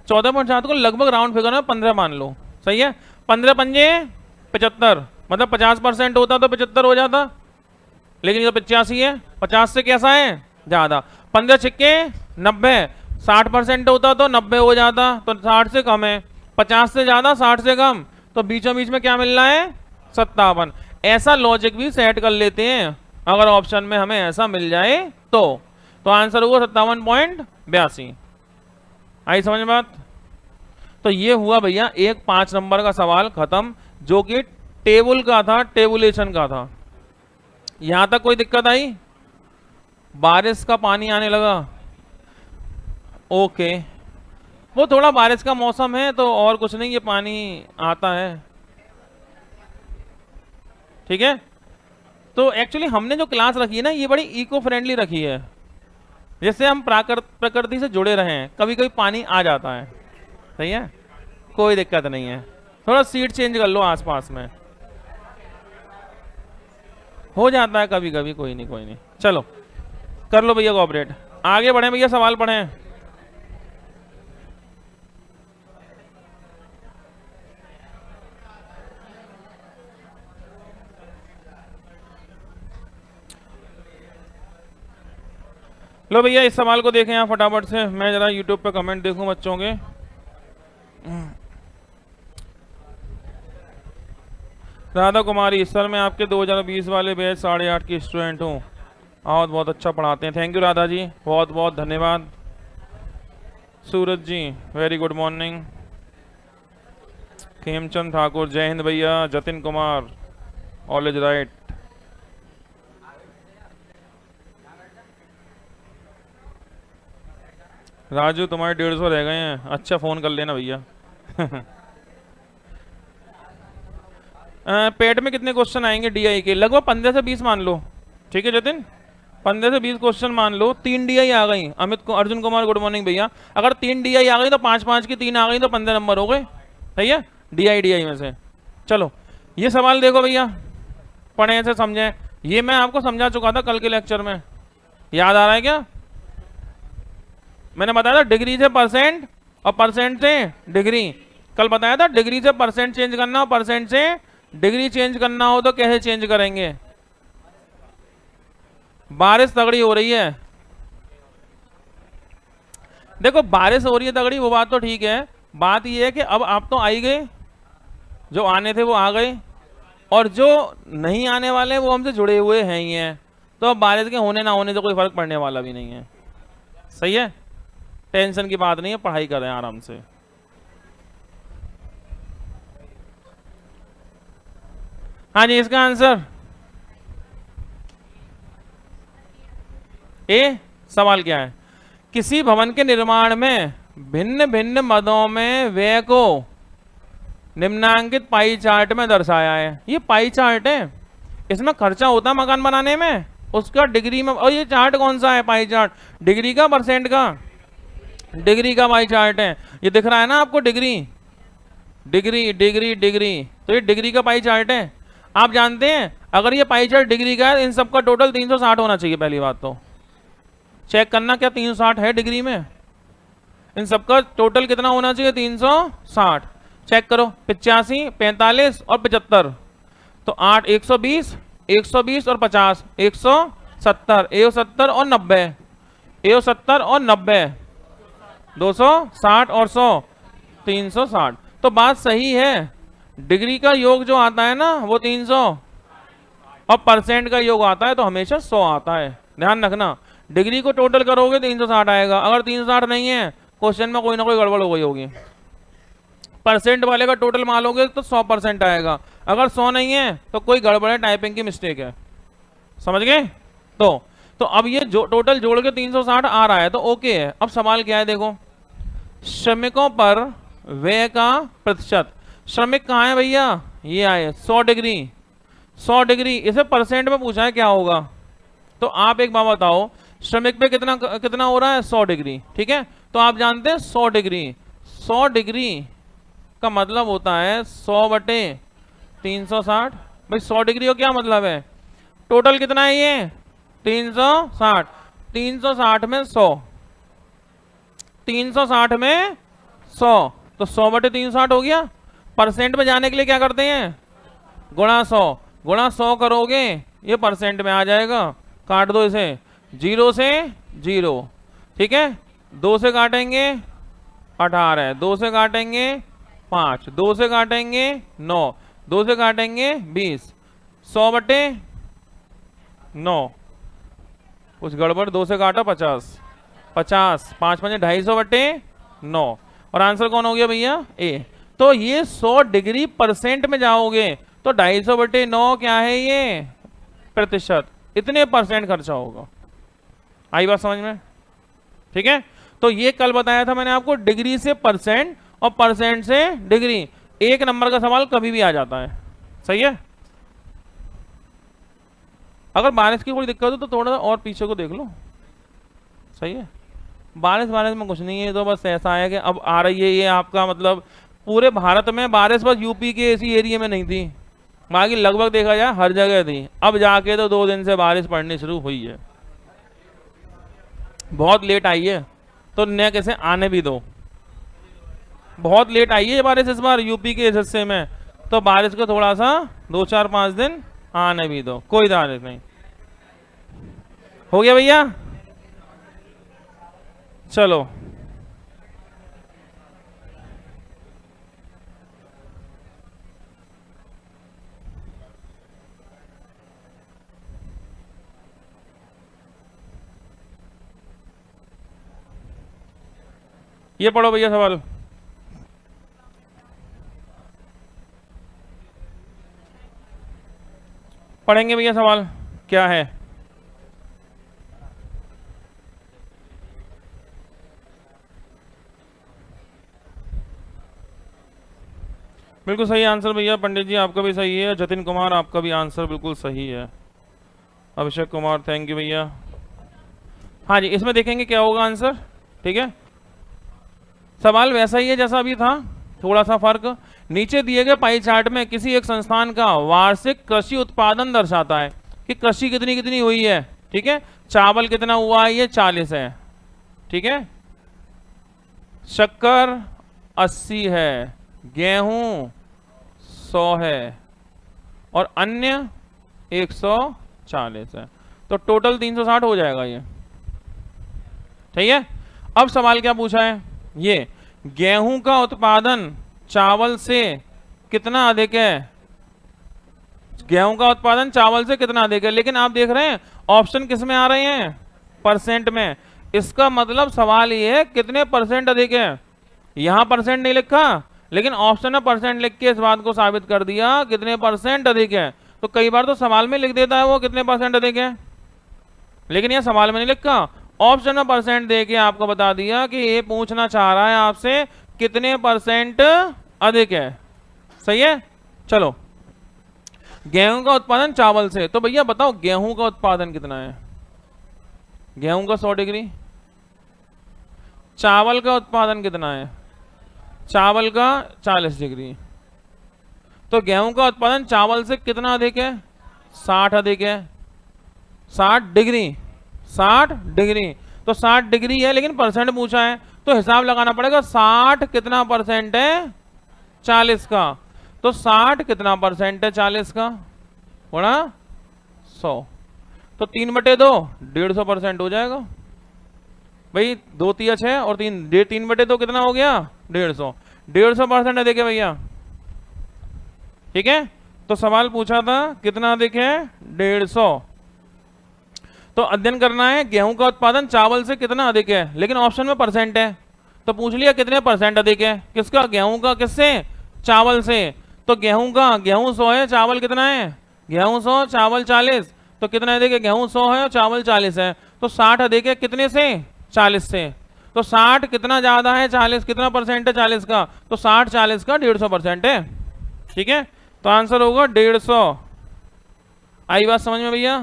14.7 को लगभग राउंड फिगर में 15 मान लो, सही है। 15 पंजे 75, मतलब 50% होता तो 75 हो जाता, लेकिन ये 85 है, 50 से कैसा है? ज्यादा। 15 छिक्के 90, 60% होता तो 90 हो जाता, तो 60 से कम है। 50 से ज्यादा 60 से कम, तो बीचों बीच में क्या मिल रहा है? 57। ऐसा लॉजिक भी सेट कर लेते हैं अगर ऑप्शन में हमें ऐसा मिल जाए तो आंसर हुआ 57.82। आई समझ में बात? तो ये हुआ भैया एक 5 नंबर का सवाल खत्म, जो कि टेबल का था, टेबुलेशन का था। यहां तक कोई दिक्कत आई? बारिश का पानी आने लगा, ओके, वो थोड़ा बारिश का मौसम है तो और कुछ नहीं, ये पानी आता है, ठीक है। तो एक्चुअली हमने जो क्लास रखी है ना, ये बड़ी इको फ्रेंडली रखी है, जैसे हम प्रकृति से जुड़े रहे हैं, कभी कभी पानी आ जाता है, सही है, कोई दिक्कत नहीं है। थोड़ा सीट चेंज कर लो आसपास में, हो जाता है कभी कभी, कोई नहीं कोई नहीं। चलो कर लो भैया कोऑपरेट, आगे बढ़े भैया, सवाल पढ़ें। लो भैया इस सवाल को देखें यहाँ फटाफट से, मैं जरा यूट्यूब पे कमेंट देखूं बच्चों के। राधा कुमारी, सर मैं आपके 2020 वाले बैच 8.5 की स्टूडेंट हूँ, और बहुत अच्छा पढ़ाते हैं। थैंक यू राधा जी, बहुत बहुत धन्यवाद। Suraj ji very good morning. Khemchand Thakur जय हिंद भैया। Jatin Kumar all is right. Raju तुम्हारे 150 रह गए हैं, अच्छा फोन कर लेना भैया। पेट में कितने क्वेश्चन आएंगे डीआई के? लगभग 15 से 20 मान लो, ठीक है जतिन, 15 से 20 क्वेश्चन मान लो, 3 DI आ गई। अमित को, अर्जुन कुमार गुड मॉर्निंग भैया। अगर 3 DI आ गई तो 5-5 की 3 आ गई तो 15 नंबर हो गए। सही है, DI में से। चलो ये सवाल देखो भैया, पढ़े ऐसे समझे। ये मैं आपको समझा चुका था कल के लेक्चर में, याद आ रहा है क्या? मैंने बताया था डिग्री से परसेंट और परसेंट से डिग्री। कल बताया था डिग्री से परसेंट चेंज करना और परसेंट से डिग्री चेंज करना हो तो कैसे चेंज करेंगे। बारिश तगड़ी हो रही है, देखो बारिश हो रही है तगड़ी, वो बात तो ठीक है। बात ये है कि अब आप तो आई गए, जो आने थे वो आ गए, और जो नहीं आने वाले वो हमसे जुड़े हुए हैं ही हैं। तो अब बारिश के होने ना होने से कोई फर्क पड़ने वाला भी नहीं है। सही है, टेंशन की बात नहीं है, पढ़ाई करें आराम से। हाँ जी, इसका आंसर ए। सवाल क्या है? किसी भवन के निर्माण में भिन्न भिन्न मदों में व्यय को निम्नांकित पाई चार्ट में दर्शाया है। ये पाई चार्ट है, इसमें खर्चा होता है मकान बनाने में, उसका डिग्री में। और ये चार्ट कौन सा है? Pie chart. डिग्री का, परसेंट का? डिग्री का पाई चार्ट है। ये दिख रहा है ना आपको, डिग्री डिग्री डिग्री डिग्री, तो ये डिग्री का पाई चार्ट है। आप जानते हैं अगर ये पाई चार्ट डिग्री का है, इन सबका टोटल 360 होना चाहिए। पहली बात तो चेक करना क्या 360 है डिग्री में। इन सबका टोटल कितना होना चाहिए? 360। चेक करो, 85, 45 और 75, तो 8, 120, 120 और 50, 170, 170 और 90, 170 और 90, 260 और 100, 360। तो बात सही है, डिग्री का योग जो आता है ना वो 300 और परसेंट का योग आता है तो हमेशा 100 आता है। ध्यान रखना, डिग्री को टोटल करोगे 360 आएगा। अगर 360 नहीं है, क्वेश्चन में कोई ना कोई गड़बड़ हो गई होगी। परसेंट वाले का टोटल मानोगे तो 100% आएगा। अगर 100 नहीं है तो कोई गड़बड़ है, टाइपिंग की मिस्टेक है। समझ गए? तो अब ये जो टोटल जोड़ के 360 आ रहा है तो ओके है। अब सवाल क्या है देखो, श्रमिकों पर व्यय का प्रतिशत। श्रमिक कहाँ है भैया? ये आए 100 डिग्री, 100 डिग्री। इसे परसेंट में पूछा है क्या होगा। तो आप एक बात बताओ, श्रमिक पे कितना कितना हो रहा है? 100 डिग्री। ठीक है, तो आप जानते हैं 100 डिग्री, 100 डिग्री का मतलब होता है 100 बटे 360। भाई 100 डिग्री का क्या मतलब है? टोटल कितना है ये? 360। 360 में 100, 360 में 100, तो 100 बटे 360 हो गया। परसेंट में जाने के लिए क्या करते हैं? गुणा 100, गुणा 100 करोगे ये परसेंट में आ जाएगा। काट दो इसे, 0 से 0। ठीक है, 2 से काटेंगे 18, 2 से काटेंगे 5, 2 से काटेंगे 9, 2 से काटेंगे 20, 100 बटे 9, कुछ गड़बड़, 2 से काटा 50, 50, 5 5 250 बटे 9, और आंसर कौन हो गया भैया? ए। तो ये 100 डिग्री परसेंट में जाओगे तो 250 बटे 9 क्या है? ये प्रतिशत, इतने परसेंट खर्चा होगा। आई बात समझ में? ठीक है, तो ये कल बताया था मैंने आपको, डिग्री से परसेंट और परसेंट से डिग्री। 1 नंबर का सवाल कभी भी आ जाता है। सही है, अगर बारिश की कोई दिक्कत हो तो थोड़ा सा और पीछे को देख लो। सही है, बारिश में कुछ नहीं है, तो बस ऐसा है कि अब आ रही है ये आपका, मतलब पूरे भारत में बारिश बस यूपी के इसी एरिया में नहीं थी, बाकी लगभग देखा जाए हर जगह थी। अब जाके तो 2 दिन से बारिश पड़नी शुरू हुई है, बहुत लेट आई है, तो न कैसे आने भी दो। बहुत लेट आई है बारिश इस बार यूपी के इस हिस्से में, तो बारिश को थोड़ा सा 2 4 5 दिन आने भी दो, कोई तारीफ नहीं। हो गया भैया? चलो ये पढ़ो भैया सवाल। पढ़ेंगे भैया सवाल क्या है? बिल्कुल सही आंसर भैया। पंडित जी आपका भी सही है। जतिन कुमार आपका भी आंसर बिल्कुल सही है। अभिषेक कुमार थैंक यू भैया। हाँ जी, इसमें देखेंगे क्या होगा आंसर। ठीक है, सवाल वैसा ही है जैसा अभी था, थोड़ा सा फर्क। नीचे दिए गए पाई चार्ट में किसी एक संस्थान का वार्षिक कृषि उत्पादन दर्शाता है कि कृषि कितनी कितनी हुई है। ठीक है, चावल कितना हुआ है, ये 40 है। ठीक है, शक्कर 80 है, गेहूं 100 है और अन्य 140 है, तो टोटल 360 हो जाएगा ये। ठीक है, अब सवाल क्या पूछा है, ये गेहूं का उत्पादन चावल से कितना अधिक है, गेहूं का उत्पादन चावल से कितना अधिक है, लेकिन आप देख रहे हैं ऑप्शन किस में आ रहे हैं, परसेंट में। इसका मतलब सवाल ये है कितने परसेंट अधिक है। यहां परसेंट नहीं लिखा, लेकिन ऑप्शन में परसेंट लिख के इस बात को साबित कर दिया कितने परसेंट अधिक है। तो कई बार तो सवाल में लिख देता है वो कितने परसेंट अधिक है, लेकिन यह सवाल में नहीं लिखा, ऑप्शन में परसेंट दे के आपको बता दिया कि ये पूछना चाह रहा है आपसे कितने परसेंट अधिक है। सही है, चलो गेहूं का उत्पादन चावल से, तो भैया बताओ गेहूं का उत्पादन कितना है, गेहूं का 100 डिग्री, चावल का उत्पादन कितना है, चावल का 40 डिग्री, तो गेहूं का उत्पादन चावल से कितना अधिक है, 60 अधिक है, 60 डिग्री, 60 डिग्री, तो 60 डिग्री है लेकिन परसेंट पूछा है, तो हिसाब लगाना पड़ेगा 60 कितना परसेंट है 40 का, तो 60 कितना परसेंट है 40 का, होना 100, तो 3/2 150% हो जाएगा भाई। 2 तिया 6 और 3/2 कितना हो गया 150, 150% है देखे भैया। ठीक है, तो सवाल पूछा था कितना अधिक है 150, तो अध्ययन करना है गेहूं का उत्पादन चावल से कितना अधिक है, लेकिन ऑप्शन में परसेंट है, तो पूछ लिया कितने परसेंट अधिक है, किसका, गेहूं का, किससे, चावल से। तो गेहूं का, गेहूं 100 है, चावल कितना है, गेहूं 100 चावल 40, तो कितना अधिक है, गेहूं 100 है और चावल 40 है, तो 60 अधिक है कितने से, 40 से, तो 60 कितना ज्यादा है 40, कितना परसेंट है 40 का, तो 60 40 का 150% है। ठीक है, तो आंसर होगा 150। आई बात समझ में भैया,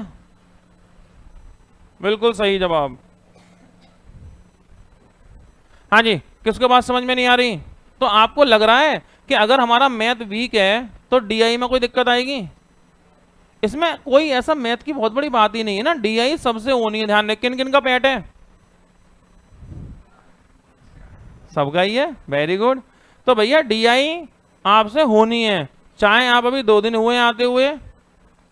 बिल्कुल सही जवाब। हाँ जी, किसको बात समझ में नहीं आ रही, तो आपको लग रहा है कि अगर हमारा मैथ वीक है तो डीआई में कोई दिक्कत आएगी, इसमें कोई ऐसा मैथ की बहुत बड़ी बात ही नहीं है ना, डीआई सबसे होनी है। ध्यान रखें, किन किन का पैट है, सबका ही है, वेरी गुड। तो भैया डीआई आपसे होनी है, चाहे आप अभी 2 दिन हुए आते हुए,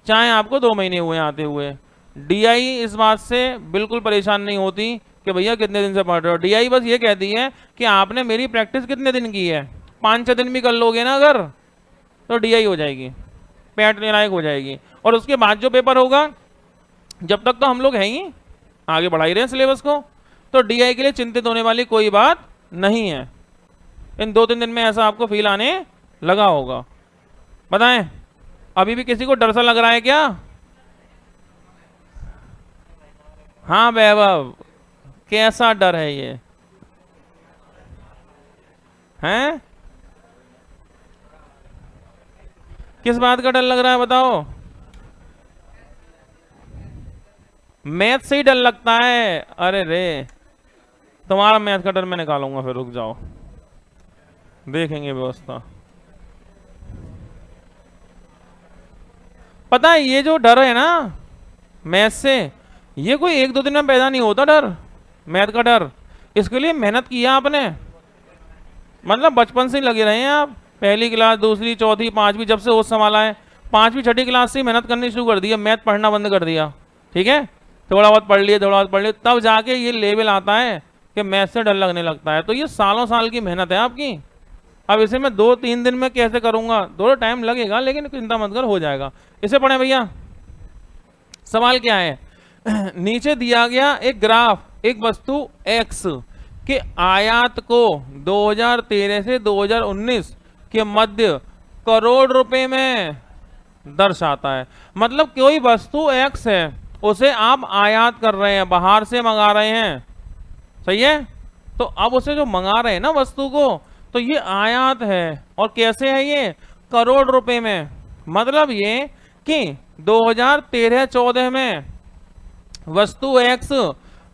चाहे आपको 2 महीने हुए आते हुए। डीआई इस बात से बिल्कुल परेशान नहीं होती कि भैया कितने दिन से पढ़ रहे हो, डीआई बस ये कहती है कि आपने मेरी प्रैक्टिस कितने दिन की है, 5-6 दिन भी कर लोगे ना अगर, तो डीआई हो जाएगी, पैट लायक हो जाएगी। और उसके बाद जो पेपर होगा, जब तक तो हम लोग हैं ही, आगे बढ़ा ही रहे हैं सिलेबस को, तो डीआई के लिए चिंतित होने वाली कोई बात नहीं है। इन 2-3 दिन में ऐसा आपको फील आने लगा होगा। बताएं, अभी भी किसी को डर सा लग रहा है क्या? हाँ वैभव, कैसा डर है ये, हैं? किस बात का डर लग रहा है बताओ? मैथ से ही डर लगता है? अरे रे, तुम्हारा मैथ का डर मैं निकालूंगा, फिर रुक जाओ, देखेंगे व्यवस्था। पता है ये जो डर है ना मैथ से, ये कोई 1-2 दिन में पैदा नहीं होता डर, मैथ का डर। इसके लिए मेहनत किया आपने, मतलब बचपन से ही लगे रहे हैं आप, पहली क्लास, दूसरी, चौथी, 5वीं, जब से होश संभाला है, 5वीं 6ठी क्लास से मेहनत करनी शुरू कर दी है, मैथ पढ़ना बंद कर दिया। ठीक है, थोड़ा बहुत पढ़ लिए, थोड़ा बहुत पढ़ लिए, तब जाके ये लेवल आता है कि मैथ से डर लगने लगता है। तो ये सालों साल की मेहनत है आपकी। अब इसे मैं 2-3 दिन में कैसे करूंगा, थोड़ा टाइम लगेगा, लेकिन चिंता मत कर, हो जाएगा। इसे पढ़े भैया। सवाल क्या है, नीचे दिया गया एक ग्राफ, एक वस्तु एक्स के आयात को 2013 से 2019 के मध्य करोड़ रुपए में दर्शाता है। मतलब कोई वस्तु एक्स है, उसे आप आयात कर रहे हैं, बाहर से मंगा रहे हैं, सही है। तो अब उसे जो मंगा रहे हैं ना वस्तु को, तो ये आयात है, और कैसे है ये, करोड़ रुपए में। मतलब ये कि 2013-14 में वस्तु एक्स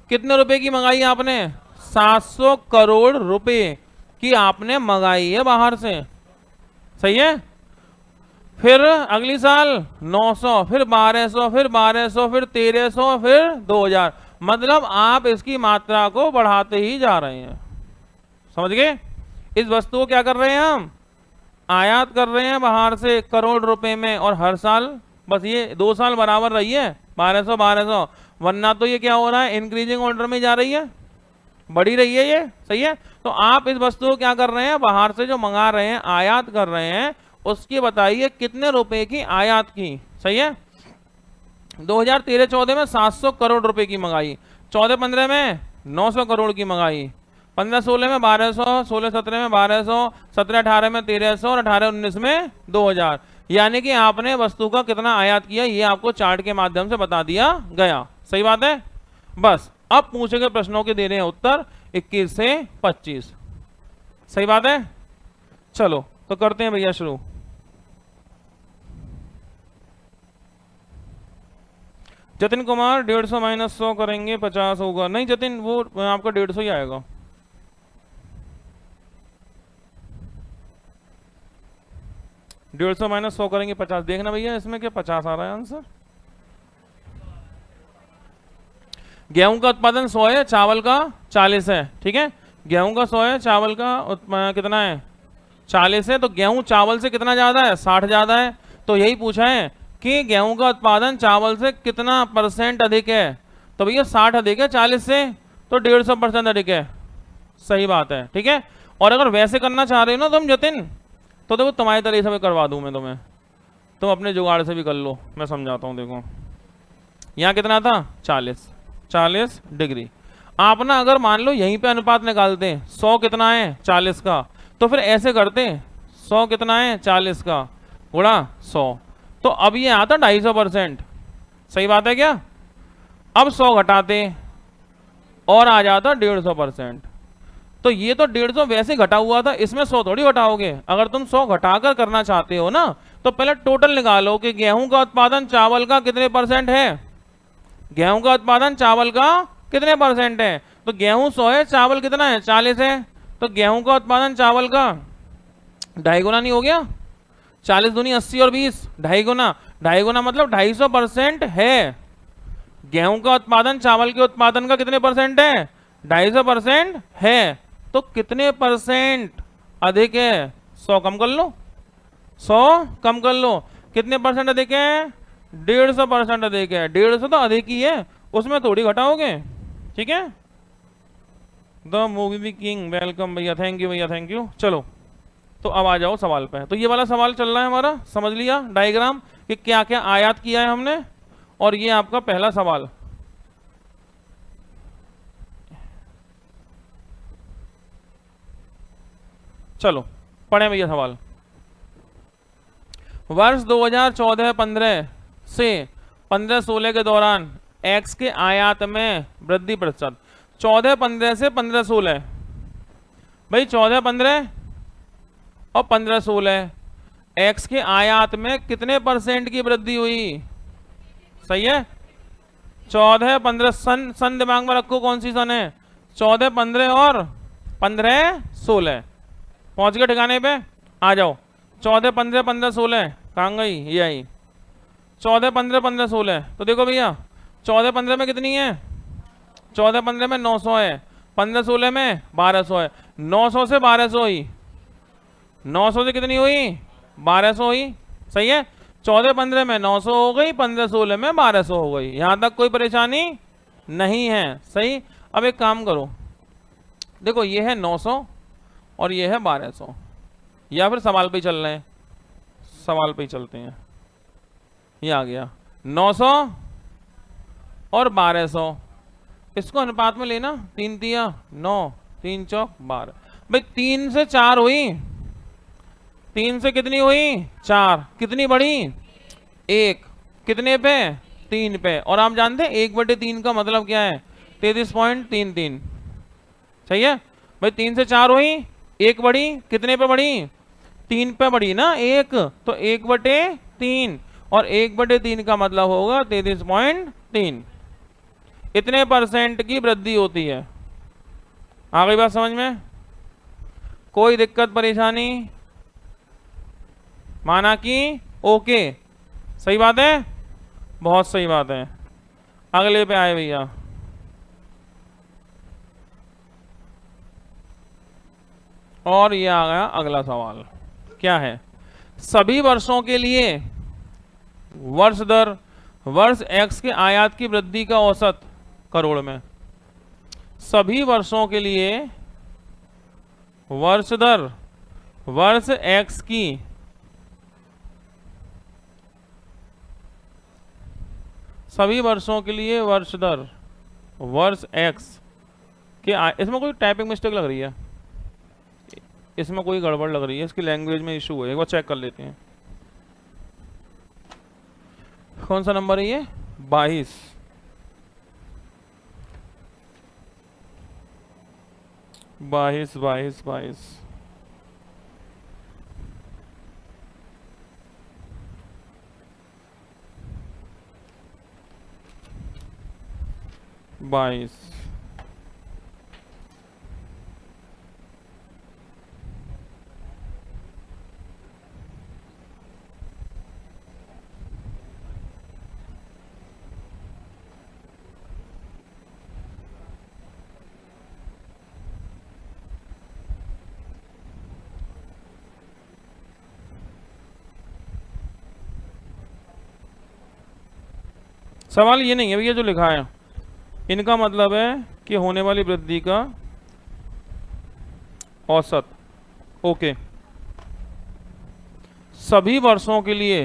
कितने रुपए की मंगाई आपने? 700 करोड़ रुपए की आपने मंगाई है बाहर से, सही है। फिर अगली साल 900, फिर 1200, फिर 1200, फिर 1300, फिर 2000, मतलब आप इसकी मात्रा को बढ़ाते ही जा रहे हैं, समझ गए। इस वस्तु को क्या कर रहे हैं हम? आयात कर रहे हैं बाहर से करोड़ रुपए में, और हर साल बस ये 2 साल बराबर रही है 1200 1200, वरना तो ये क्या हो रहा है, इंक्रीजिंग ऑर्डर में जा रही है, बढ़ी रही है ये, सही है। तो आप इस वस्तु को क्या कर रहे हैं, बाहर से जो मंगा रहे हैं, आयात कर रहे हैं, उसकी बताइए कितने रुपए की आयात की, सही है। 2013-14 में 700 करोड़ रुपए की मंगाई, 14-15 में 900 करोड़ की मंगाई, 15-16 में 1200, 16-17 में 1200, 17-18 में 1300 और 18-19 में 2000, यानी कि आपने वस्तु का कितना आयात किया ये आपको चार्ट के माध्यम से बता दिया गया, सही बात है। बस अब पूछे गए प्रश्नों के दे रहे हैं उत्तर 21 से 25, सही बात है। चलो तो करते हैं भैया शुरू। जतिन कुमार 150 माइनस 100 करेंगे 50 होगा, नहीं जतिन वो आपका 150 ही आएगा। डेढ़ सौ माइनस 100 करेंगे 50, देखना भैया इसमें क्या 50 आ रहा है आंसर। गेहूं का उत्पादन 100 है, चावल का 40 है, ठीक है। गेहूं का 100 है, चावल का कितना है 40 है, तो गेहूं चावल से कितना ज्यादा है 60 ज्यादा है। तो यही पूछा है कि गेहूं का उत्पादन चावल से कितना % अधिक है, तो भैया 60 अधिक है 40 से, तो 150% अधिक है, सही बात है, ठीक है। और अगर वैसे करना चाह रहे हो ना तुम जतिन, तो देखो तुम्हारी तरह से करवा दूं मैं तुम्हें, तुम अपने जुगाड़ से भी कर लो, मैं समझाता हूं। देखो यहाँ कितना था 40 डिग्री, आप ना अगर मान लो यहीं पे अनुपात निकालते 100 कितना है 40 का, तो फिर ऐसे करते 100 कितना है 40 का गुणा 100, तो अब ये आता 250%, सही बात है क्या। अब 100 घटाते और आ जाता 150%, तो ये तो 150 वैसे घटा हुआ था, इसमें 100 थोड़ी घटाओगे। अगर तुम 100 घटाकर करना चाहते हो ना, तो पहले टोटल निकालो कि गेहूं का उत्पादन चावल का कितने % है, गेहूं का उत्पादन चावल का कितने % है। तो गेहूं 100 है, चावल कितना है 40 है, तो गेहूं का उत्पादन चावल का 2.5 गुना नहीं हो गया, 40 दूनी 80 और 20 2.5 गुना, 2.5 गुना मतलब 250% है। गेहूं का उत्पादन चावल के उत्पादन का कितने % है 250% है, तो कितने % अधिक है 100 कम कर लो, 100 कम कर लो, कितने % अधिक है 150% अधिक है, 150 तो अधिक ही है, उसमें थोड़ी घटाओगे, ठीक है। द मूवी किंग वेलकम भैया, थैंक यू भैया, थैंक यू। चलो तो अब आ जाओ सवाल पे, तो ये वाला सवाल चल रहा है हमारा, समझ लिया डायग्राम कि क्या क्या आयात किया है हमने, और ये आपका पहला सवाल। चलो पढ़े भैया सवाल। वर्ष 2014-15 से 15-16 के दौरान एक्स के आयात में वृद्धि प्रतिशत, 14-15 से 15-16, भाई 14-15 और 15-16 एक्स के आयात में कितने % की वृद्धि हुई, सही है। 14-15 सन दिमाग में रखो, कौन सी सन है 14-15 और 15-16, पहुंच गए ठिकाने पे, आ जाओ। 14-15 15-16 कहाँ गई, ये आई 14-15 15-16, तो देखो भैया 14-15 में कितनी है, 14-15 में 900 है, 15-16 में 1200 है, 900 से 1200 हुई, 900 से कितनी हुई 1200 हुई, सही है। 14-15 में 900 हो गई, 15-16 में 1200 हो गई, यहां तक कोई परेशानी नहीं है, सही। अब एक काम करो, देखो ये है 900 और ये है 1200, या फिर सवाल पे ही चल रहे हैं, सवाल पे ही चलते हैं। ये आ गया 900 और 1200, इसको अनुपात में लेना, 3 तिया 9, 3 चौक 12, भाई 3 से 4 हुई, 3 से कितनी हुई 4, कितनी बढ़ी 1, कितने पे 3 पे, और आप जानते हैं 1/3 का मतलब क्या है 33.33, सही है। भाई 3 से 4 हुई, 1 बढ़ी, कितने पे बढ़ी 3 पे बढ़ी ना 1, तो 1/3, और 1/3 का मतलब होगा 33.3, इतने % की वृद्धि होती है। आ गई बात समझ में? कोई दिक्कत परेशानी? माना कि ओके, सही बात है, बहुत सही बात है। अगले पे आए भैया, और ये आ गया अगला सवाल, क्या है? सभी वर्षों के लिए वर्ष दर वर्ष x के आयात की वृद्धि का औसत करोड़ में। सभी वर्षों के लिए वर्ष दर वर्ष x की सभी वर्षों के लिए वर्ष दर वर्ष x के इसमें कोई टाइपिंग मिस्टेक लग रही है, इसमें कोई गड़बड़ लग रही है, इसकी लैंग्वेज में इशू है, एक बार चेक कर लेते हैं। कौन सा नंबर है ये? 22। 22 22 22 22। सवाल ये नहीं है भैया जो लिखा है, इनका मतलब है कि होने वाली वृद्धि का औसत। ओके, सभी वर्षों के लिए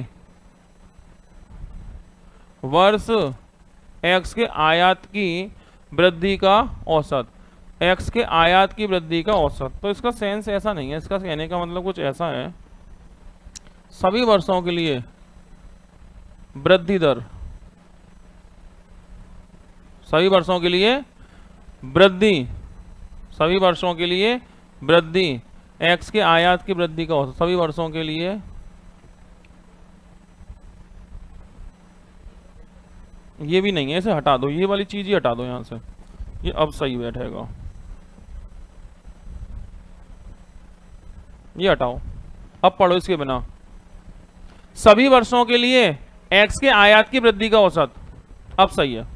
वर्ष x के आयात की वृद्धि का औसत, x के आयात की वृद्धि का औसत। तो इसका सेंस ऐसा नहीं है, इसका कहने का मतलब कुछ ऐसा है, सभी वर्षों के लिए वृद्धि दर, सभी वर्षों के लिए वृद्धि, सभी वर्षों के लिए वृद्धि x के आयात की वृद्धि का औसत, सभी वर्षों के लिए ये भी नहीं है, इसे हटा दो, ये वाली चीज ही हटा दो यहां से, ये अब सही बैठेगा, ये हटाओ। अब पढ़ो इसके बिना, सभी वर्षों के लिए x के आयात की वृद्धि का औसत, अब सही है,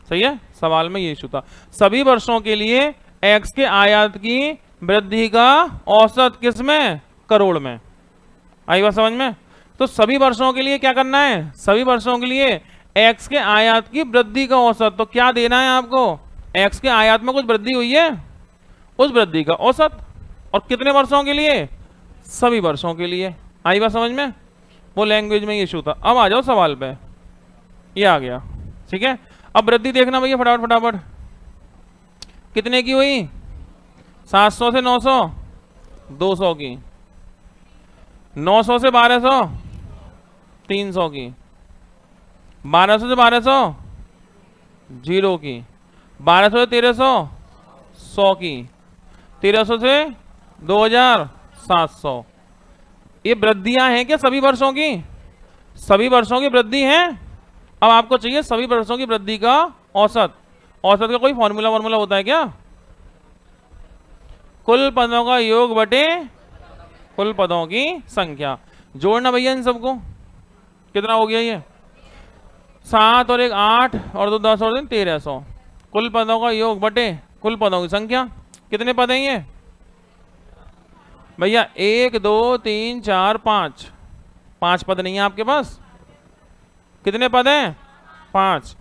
सही है। सवाल में ये इशू था, सभी वर्षों के लिए x के आयात की वृद्धि का औसत किसमें? करोड़ में। आई बात समझ में? तो सभी वर्षों के लिए क्या करना है? सभी वर्षों के लिए x के आयात की वृद्धि का औसत, तो क्या देना है आपको? x के आयात में कुछ वृद्धि हुई है, उस वृद्धि का औसत, और कितने वर्षों के लिए? सभी वर्षों के लिए। आई बात समझ में? वो लैंग्वेज में ये इशू था। अब आ जाओ सवाल पे, ये आ गया, ठीक है। अब वृद्धि देखना भैया फटाफट फटाफट, कितने की हुई? 700 से 900, 200 की, 900 से 1200, 300 की, 1200 से 1200, 0 की, 1200 से 1300, 100 की, 1300 से 2700। ये वृद्धियां हैं क्या सभी वर्षों की? सभी वर्षों की वृद्धि है। अब आपको चाहिए सभी वर्षों की वृद्धि का औसत। औसत का कोई फॉर्मूला होता है क्या? कुल पदों का योग बटे कुल पदों की संख्या। जोड़ना भैया इन सबको, कितना हो गया ये? 7 और 1 8 और 2 10 और 3 1300। कुल पदों का योग बटे कुल पदों की संख्या। कितने पद हैं ये भैया? 1 2 3 4 5। 5 पद नहीं है आपके पास? कितने पद हैं? 5।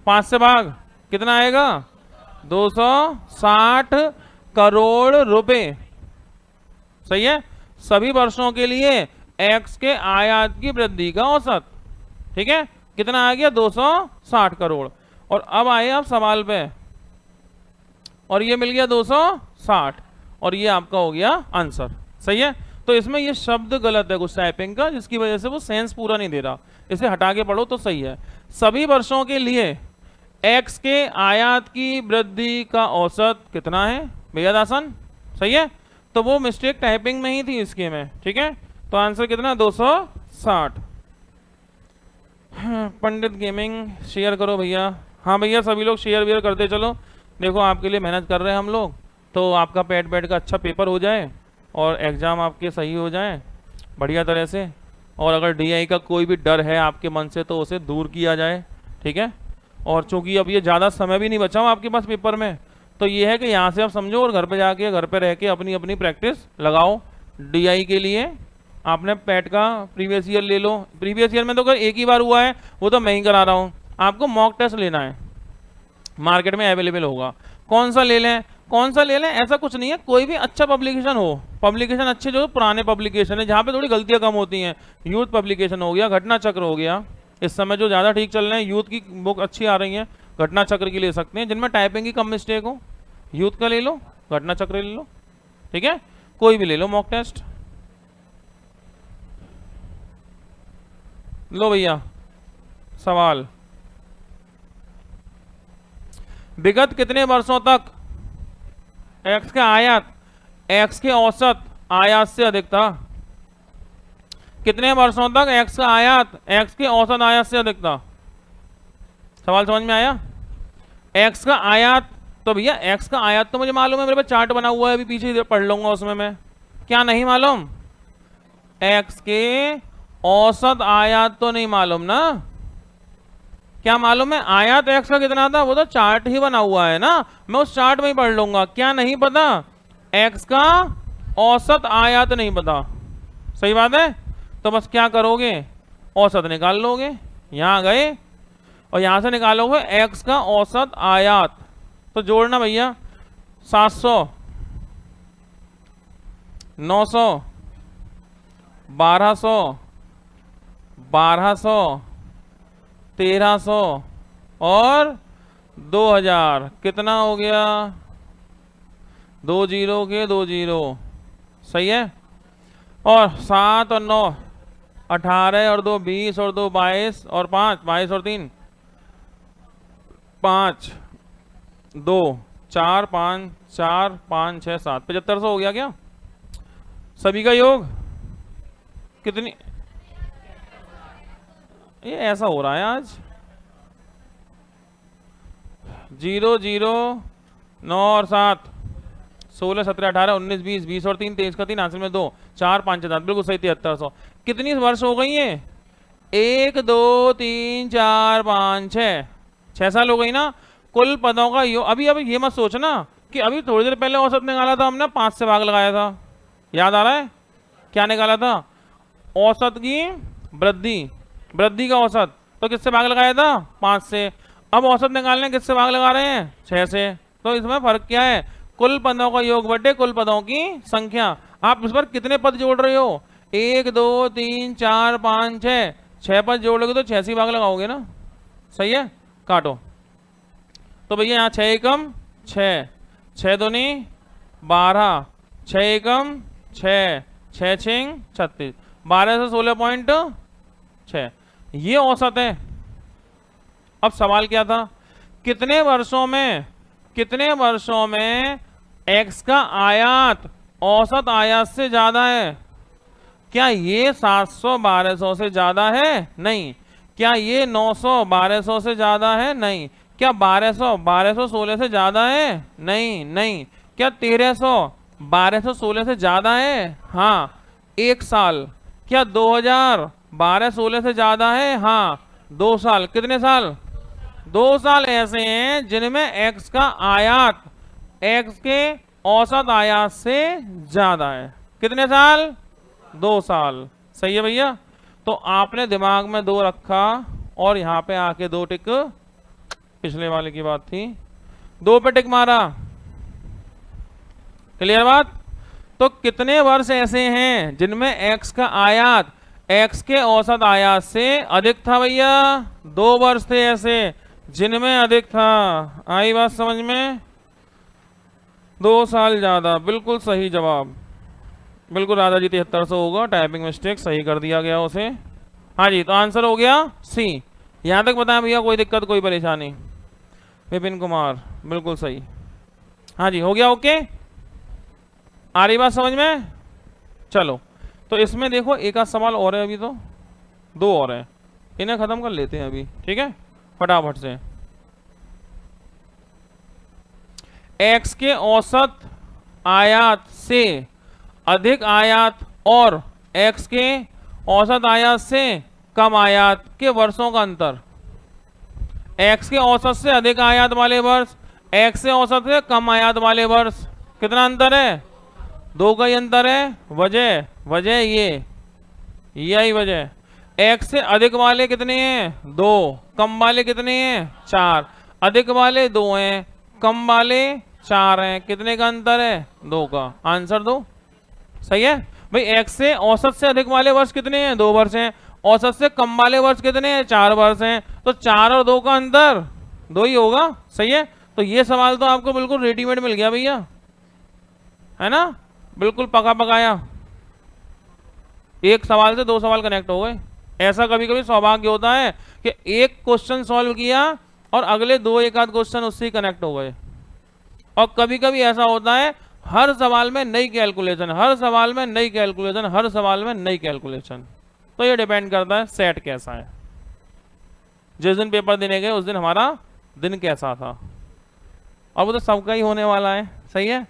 5 से भाग कितना आएगा? 260 करोड़ रुपए। सही है। सभी वर्षों के लिए x के आयात की वृद्धि का औसत, ठीक है, कितना आ गया? 260 करोड़। और अब आए आप सवाल पे, और ये मिल गया 260, और ये आपका हो गया आंसर। सही है। तो इसमें ये शब्द गलत है कुछ टाइपिंग का, जिसकी वजह से वो सेंस पूरा नहीं दे रहा, इसे हटा के पढ़ो तो सही है। सभी वर्षों के लिए x के आयात की वृद्धि का औसत कितना है? बेहद आसान। सही है। तो वो मिस्टेक टाइपिंग में ही थी इसके में, ठीक है। तो आंसर कितना? 260। पंडित गेमिंग शेयर करो भैया। हाँ भैया सभी लोग शेयर वेयर करते चलो। देखो आपके लिए मेहनत कर रहे हैं हम लोग, तो आपका पेट का अच्छा पेपर हो जाए और एग्ज़ाम आपके सही हो जाए बढ़िया तरह से। और अगर डीआई का कोई भी डर है आपके मन से तो उसे दूर किया जाए, ठीक है। और चूंकि अब ये ज़्यादा समय भी नहीं बचा हुआ आपके पास पेपर में, तो ये है कि यहाँ से आप समझो और घर पे जाके घर पे रह के अपनी अपनी प्रैक्टिस लगाओ। डीआई के लिए आपने पैट का प्रीवियस ईयर ले लो। प्रीवियस ईयर में तो अगर एक ही बार हुआ है वो तो मैं ही करा रहा हूँ। आपको मॉक टेस्ट लेना है, मार्केट में अवेलेबल होगा। कौन सा ले लें, कौन सा ले लें, ऐसा कुछ नहीं है। कोई भी अच्छा पब्लिकेशन हो, पब्लिकेशन अच्छे जो पुराने पब्लिकेशन है जहाँ पे थोड़ी गलतियाँ कम होती हैं। यूथ पब्लिकेशन हो गया, घटना चक्र हो गया, इस समय जो ज़्यादा ठीक चल रहे हैं, यूथ की बुक अच्छी आ रही हैं। घटना चक्र की ले सकते हैं, जिनमें टाइपिंग की कम मिस्टेक हो। यूथ का ले लो, घटना चक्र ले लो, ठीक है। कोई भी ले लो मॉक टेस्ट। लो भैया सवाल, विगत कितने वर्षों तक एक्स का आयात एक्स के औसत आयात से अधिक था? कितने वर्षों तक एक्स का आयात एक्स के औसत आयात से अधिक था? सवाल समझ में आया? एक्स का आयात, तो भैया एक्स का आयात तो मुझे मालूम है, मेरे पास चार्ट बना हुआ है, अभी पीछे इधर पढ़ लूंगा उसमें मैं। क्या नहीं मालूम? एक्स के औसत आयात तो नहीं मालूम ना? क्या मालूम है? आयात एक्स का कितना था वो तो चार्ट ही बना हुआ है ना, मैं उस चार्ट में ही पढ़ लूंगा। क्या नहीं पता? एक्स का औसत आयात नहीं पता। सही बात है। तो बस क्या करोगे, औसत निकाल लोगे, यहां गए और यहां से निकालोगे एक्स का औसत आयात। तो जोड़ना भैया 700, 900, 1200, 1200, 1300 और 2000। कितना हो गया? 2 जीरो के 2 जीरो, सही है। और 7 और 9 18 और 2 20 और 2 22 और 5 22 और 3 5 2 4 5 4 5 6 7 7500 हो गया क्या सभी का योग? कितनी ये ऐसा हो रहा है आज? 0 0 9 और 7 16 17 18 19 20 20 और 3 23 का 3 हासिल में 2 4 5 7 बिल्कुल सही 7300। कितनी वर्ष हो गई है? 1 2 3 4 5 6 साल हो गई ना। कुल पदों का योग, अभी अभी ये मत सोचना कि अभी थोड़ी देर पहले औसत निकाला था हमने, 5 से भाग लगाया था। याद आ रहा है क्या निकाला था? औसत की वृद्धि, वृद्धि का औसत, तो किससे भाग लगाया था? 5 से। अब औसत निकालने किससे भाग लगा रहे हैं? 6 से। तो इसमें फर्क क्या है? कुल पदों का योग बटे कुल पदों की संख्या। आप इस पर कितने पद जोड़ रहे हो? 1 2 3 4 5 6, 6 पद जोड़ोगे तो 6 से भाग लगाओगे ना। सही है, काटो। तो भैया यहाँ 6 एकम 6, 6 दूनी 12, 6 एकम 6, 6 6 36, 12 से 16.6 ये औसत है। अब सवाल क्या था? कितने वर्षों में, कितने वर्षों में एक्स का आयात औसत आयात से ज्यादा है? क्या ये 700 1200 से ज्यादा है? नहीं। क्या ये 900 1200 से ज्यादा है? नहीं। क्या 1200 16 से ज्यादा है? नहीं नहीं। क्या 1300 16 से ज्यादा है? हाँ। 1 साल। क्या 2000 16 से ज्यादा है? हाँ। 2 साल। कितने साल? 2 साल ऐसे हैं जिनमें एक्स का आयात एक्स के औसत आयात से ज्यादा है। कितने साल? 2 साल। सही है भैया। तो आपने दिमाग में 2 रखा और यहां पे आके 2 टिक, पिछले वाले की बात थी, 2 पे टिक मारा। क्लियर बात? तो कितने वर्ष ऐसे हैं जिनमें एक्स का आयात एक्स के औसत आयात से अधिक था? भैया 2 वर्ष थे ऐसे जिनमें अधिक था। आई बात समझ में? 2 साल ज्यादा, बिल्कुल सही जवाब। बिल्कुल राधा जी 7300 होगा, टाइपिंग मिस्टेक सही कर दिया गया उसे। हाँ जी, तो आंसर हो गया सी। यहां तक बताएं भैया, कोई दिक्कत कोई परेशानी? विपिन कुमार बिल्कुल सही। हाँ जी हो गया, ओके। आ रही बात समझ में? चलो तो इसमें देखो एक आध सवाल और है, अभी तो 2 और है, इन्हें खत्म कर लेते हैं अभी, ठीक है, फटाफट से। x के औसत आयात से अधिक आयात और x के औसत आयात से कम आयात के वर्षों का अंतर। x के औसत से अधिक आयात वाले वर्ष, x से औसत से कम आयात वाले वर्ष, कितना अंतर है? 2 का ही अंतर है। वजह वजह ये यही वजह। x से अधिक वाले कितने हैं? 2। कम वाले कितने हैं? 4। अधिक वाले 2 हैं, कम वाले 4 हैं। कितने का अंतर है? 2 का। आंसर दो। सही है भाई। x से औसत से अधिक वाले वर्ष कितने हैं? 2 वर्ष हैं। औसत से कम वाले वर्ष कितने हैं? 4 वर्ष हैं। तो 4 और 2 का अंतर 2 ही होगा। सही है। तो ये सवाल तो आपको बिल्कुल रेडीमेड मिल गया भैया, है ना, बिल्कुल पका पकाया। एक सवाल से 2 सवाल कनेक्ट हो गए। ऐसा कभी कभी सौभाग्य होता है कि एक क्वेश्चन सॉल्व किया और अगले 2 एक आध क्वेश्चन उससे कनेक्ट हो गए। और कभी कभी ऐसा होता है हर सवाल में नई कैलकुलेशन, हर सवाल में नई कैलकुलेशन, हर सवाल में नई कैलकुलेशन। तो ये डिपेंड करता है सेट कैसा है। जिस दिन पेपर देने गए उस दिन हमारा दिन कैसा था, और वो तो सबका ही होने वाला है। सही है।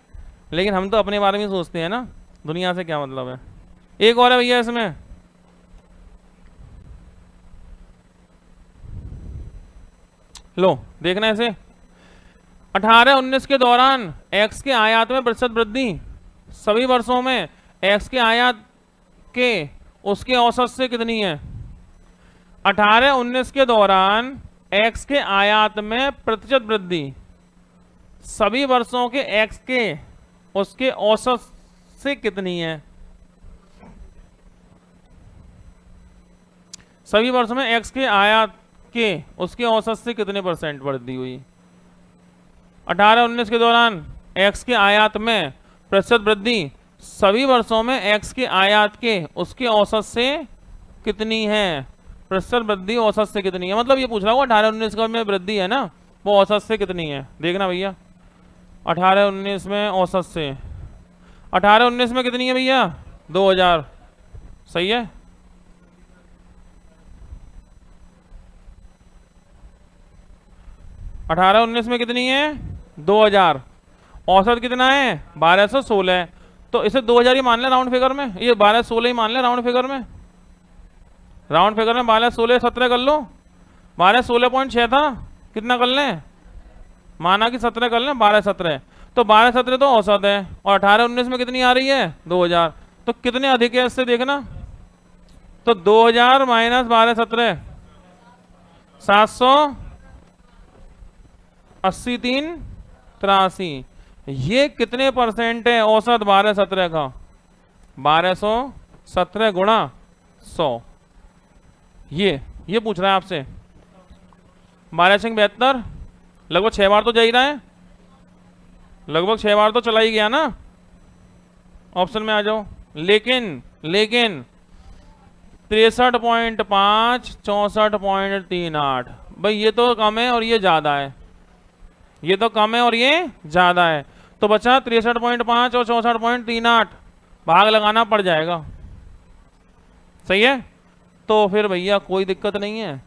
लेकिन हम तो अपने बारे में सोचते हैं ना, दुनिया से क्या मतलब है। एक और है भैया इसमें, लो देखना ऐसे। 18-19 के दौरान x के आयात में प्रतिशत वृद्धि सभी वर्षों में x के आयात के उसके औसत से कितनी है? 18-19 के दौरान x के आयात में प्रतिशत वृद्धि सभी वर्षों के x के उसके औसत से कितनी है? सभी वर्षों में x के आयात के उसके औसत से कितने % वृद्धि हुई? 18-19 के दौरान x के आयात में प्रतिशत वृद्धि सभी वर्षों में x के आयात के उसके औसत से कितनी है? प्रतिशत वृद्धि औसत से कितनी है, मतलब ये पूछ रहा हूँ 18-19 का में वृद्धि है ना, वो औसत से कितनी है। देखना भैया 18-19 में औसत से, 18-19 में कितनी है भैया? 2000। सही है। अठारह 19 में कितनी है? 2000। औसत कितना है? 1216। तो इसे 2000 ही मान ले राउंड फिगर में, ये 1216 ही मान ले राउंड फिगर में। राउंड फिगर में 1216 17 कर लो। 1216.6 था, कितना कर लें? माना कि 17 कर लें, 1217। तो 1217 तो औसत है, और 18-19 में कितनी आ रही है? 2000। तो कितने अधिक है इससे देखना। तो 2000 माइनस 1217 783 ये कितने % है औसत 1217 का? 1217 गुणा 100। ये पूछ रहा है आपसे। 1272 लगभग 6 बार तो जा ही रहा है, लगभग 6 बार तो चला ही गया ना। ऑप्शन में आ जाओ। लेकिन 63.5 64.38 भाई ये तो कम है और ये ज्यादा है, ये तो कम है और ये ज्यादा है। तो बचा 63.5 और 64.38, भाग लगाना पड़ जाएगा। सही है। तो फिर भैया कोई दिक्कत नहीं है।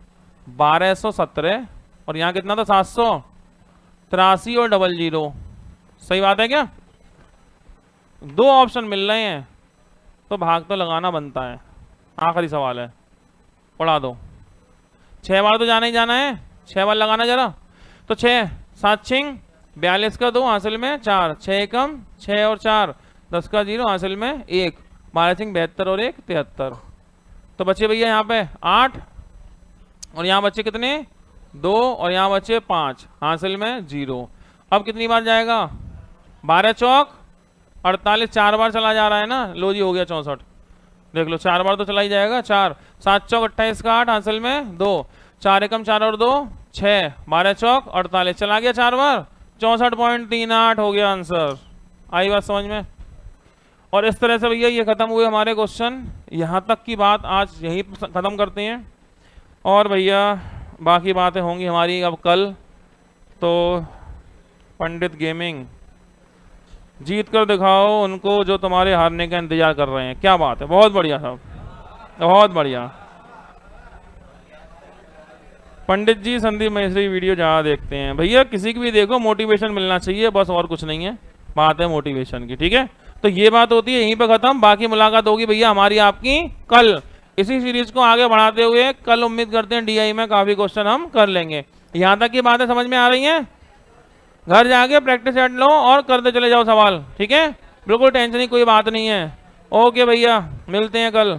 1217 और यहाँ कितना था? 783 और 00। सही बात है क्या? 2 ऑप्शन मिल रहे हैं तो भाग तो लगाना बनता है। आखिरी सवाल है, उड़ा दो। 6 बार तो जाना ही जाना है, 6 बार लगाना जरा। तो 6 7 छिंग 42 का 2 हासिल में 4, 6 कम 6 और 4 10 का 0 हासिल में 1, 12 छिंग 72 और 1 73। तो बचे भैया यहाँ पे 8 और यहाँ बचे कितने? 2 और यहाँ बचे 5 हासिल में 0। अब कितनी बार जाएगा? 12 चौक 48, 4 बार चला जा रहा है ना। लो जी हो गया 64। देख लो 4 बार तो चला ही जाएगा। 4 7 चौक 28 का 8 हासिल में 2, 4 एकम 4 और 2 6, 12 चौक 48 चला गया 4 बार, 64.38 हो गया आंसर। आई बात समझ में? और इस तरह से भैया ये खत्म हुए हमारे क्वेश्चन। यहाँ तक की बात आज यही खत्म करते हैं, और भैया बाकी बातें होंगी हमारी अब कल। तो पंडित गेमिंग जीत कर दिखाओ उनको जो तुम्हारे हारने का इंतजार कर रहे हैं। क्या बात है, बहुत बढ़िया साहब, बहुत बढ़िया। पंडित जी संदीप महेश्वरी वीडियो ज़्यादा देखते हैं भैया, किसी की भी देखो मोटिवेशन मिलना चाहिए बस, और कुछ नहीं है, बात है मोटिवेशन की। ठीक है, तो ये बात होती है यहीं पे खत्म, बाकी मुलाकात होगी भैया हमारी आपकी कल। इसी सीरीज को आगे बढ़ाते हुए कल उम्मीद करते हैं डीआई में काफी क्वेश्चन हम कर लेंगे। यहाँ तक की बातें समझ में आ रही हैं? घर जाके प्रैक्टिस सेट लो और करते चले जाओ सवाल। ठीक है, बिल्कुल टेंशन की कोई बात नहीं है। ओके भैया, मिलते हैं कल।